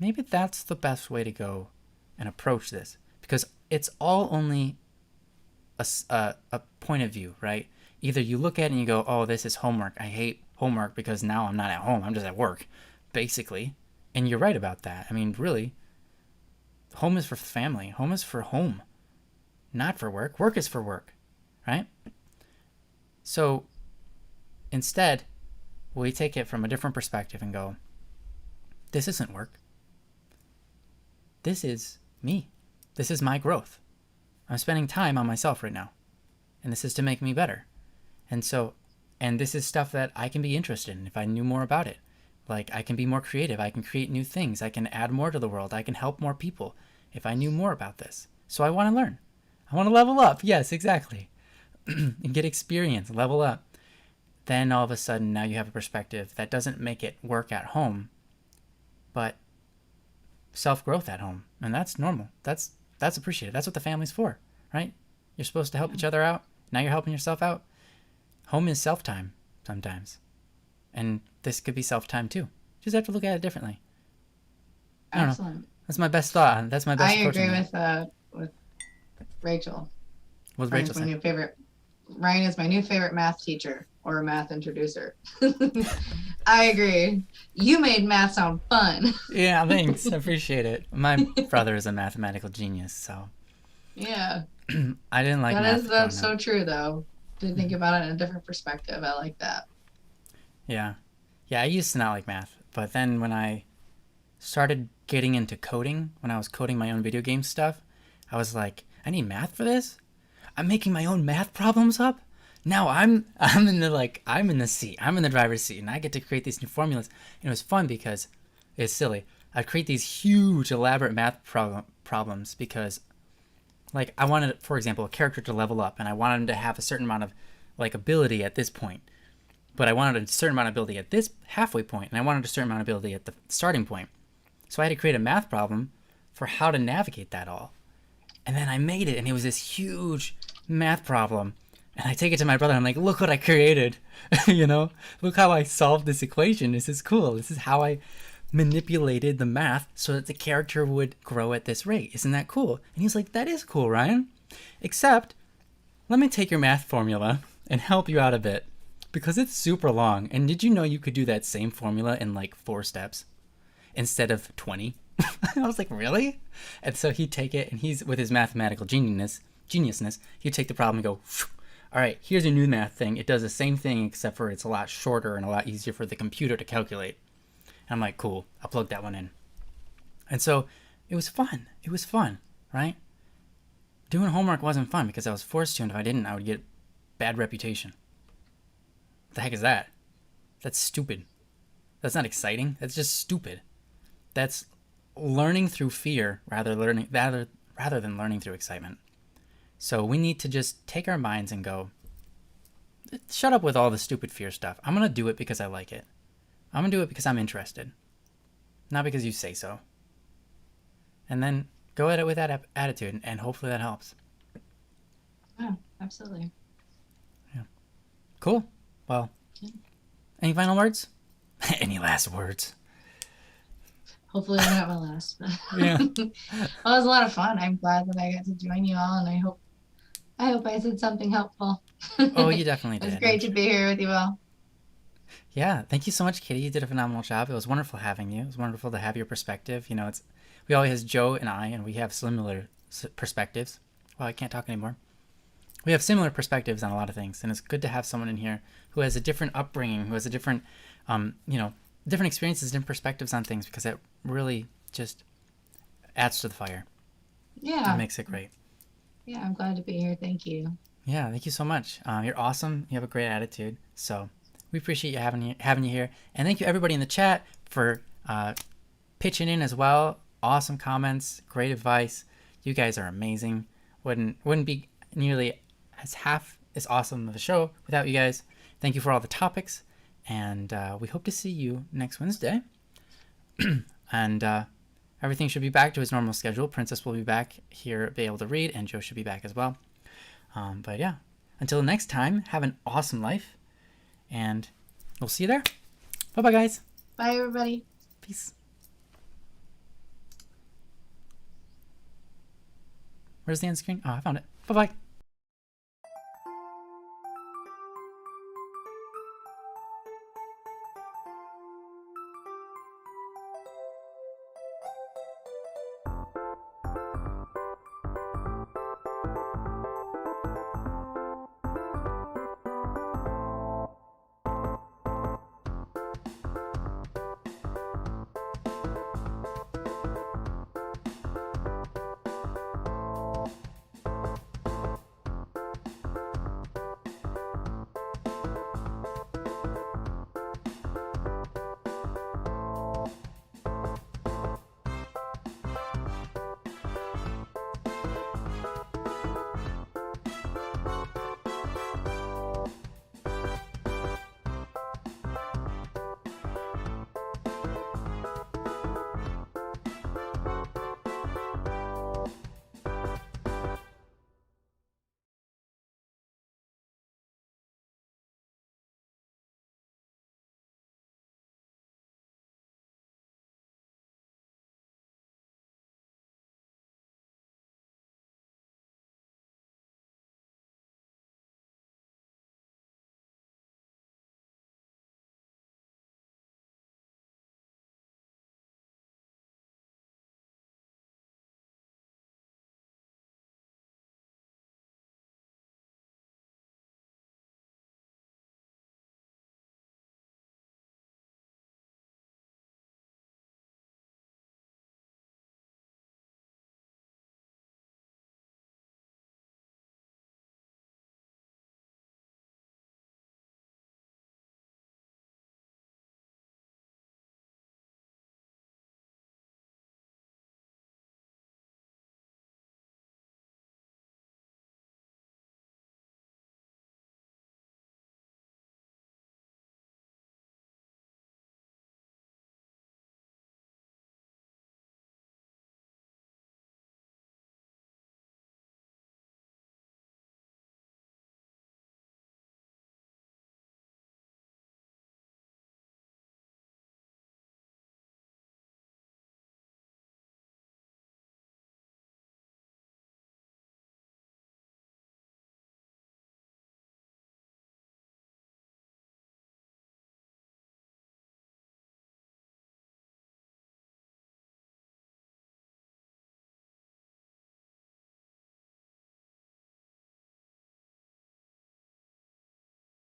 Maybe that's the best way to go and approach this, because it's all only a point of view, right? Either you look at it and you go, oh, this is homework. I hate homework because now I'm not at home. I'm just at work, basically. And you're right about that. I mean, really, home is for family. Home is for home, not for work. Work is for work, right? So instead, we take it from a different perspective and go, this isn't work. This is me. This is my growth. I'm spending time on myself right now. And this is to make me better. And so, and this is stuff that I can be interested in if I knew more about it. Like, I can be more creative. I can create new things. I can add more to the world. I can help more people if I knew more about this. So I want to learn. I want to level up. Yes, exactly. And get experience, level up. Then all of a sudden, now you have a perspective that doesn't make it work at home, but self-growth at home. And that's normal. That's appreciated. That's what the family's for, right? You're supposed to help each other out. Now you're helping yourself out. Home is self-time sometimes. And this could be self-time too. You just have to look at it differently. I don't know. Excellent. That's my best thought. That's my best I approach on agree that. with Rachel. What's Ryan's Rachel my say? new favorite. Ryan is my new favorite math teacher or math introducer. I agree. You made math sound fun. Yeah, thanks. I appreciate it. My brother is a mathematical genius, so Yeah. I didn't like math. That's growing so up. true though. To think about it in a different perspective. I like that. Yeah. Yeah, I used to not like math, but then when I started getting into coding, when I was coding my own video game stuff, I was like, I need math for this? I'm making my own math problems up. Now I'm in the seat. I'm in the driver's seat, and I get to create these new formulas. And it was fun because it's silly. I'd create these huge, elaborate math problems because, like, I wanted, for example, a character to level up, and I wanted him to have a certain amount of, like, ability at this point. But I wanted a certain amount of ability at this halfway point, and I wanted a certain amount of ability at the starting point. So I had to create a math problem for how to navigate that all. And then I made it, and it was this huge math problem. And I take it to my brother, and I'm like, look what I created. Look how I solved this equation. This is cool. This is how I manipulated the math so that the character would grow at this rate. Isn't that cool? And he's like, that is cool, Ryan. Except, let me take your math formula and help you out a bit. Because it's super long. And did you know you could do that same formula in like 4 steps instead of 20? I was like, really? And so he'd take it, and he's, with his mathematical geniusness, he'd take the problem and go, all right, here's a new math thing. It does the same thing, except for it's a lot shorter and a lot easier for the computer to calculate. And I'm like, cool, I'll plug that one in. And so it was fun. It was fun, right? Doing homework wasn't fun because I was forced to, and if I didn't, I would get bad reputation. What the heck is that? That's stupid. That's not exciting. That's just stupid. That's learning through fear rather than learning through excitement. So we need to just take our minds and go, shut up with all the stupid fear stuff. I'm going to do it because I like it. I'm going to do it because I'm interested. Not because you say so. And then go at it with that attitude, and hopefully that helps. Yeah, absolutely. Yeah. Cool. Well, any final words? Any last words? Hopefully they're not my last. Yeah. Well, it was a lot of fun. I'm glad that I got to join you all, and I hope I said something helpful. Oh, you definitely did. It was great to be here with you all. Yeah, thank you so much, Kitty. You did a phenomenal job. It was wonderful having you. It was wonderful to have your perspective. We always have Joe and I, and we have similar perspectives. Well, I can't talk anymore. We have similar perspectives on a lot of things, and it's good to have someone in here who has a different upbringing, who has a different, different experiences, different perspectives on things, because that really just adds to the fire. Yeah. It makes it great. Yeah, I'm glad to be here. Thank you. Yeah, thank you so much. You're awesome. You have a great attitude. So we appreciate you having you here. And thank you everybody in the chat for pitching in as well. Awesome comments, great advice. You guys are amazing. Wouldn't be nearly half as awesome of a show without you guys. Thank you for all the topics, and we hope to see you next Wednesday. And everything should be back to its normal schedule. Princess will be back here, be able to read, and Joe should be back as well. But yeah, until next time, have an awesome life, and we'll see you there. Bye-bye, guys. Bye, everybody. Peace. Where's the end screen? Oh, I found it. Bye-bye.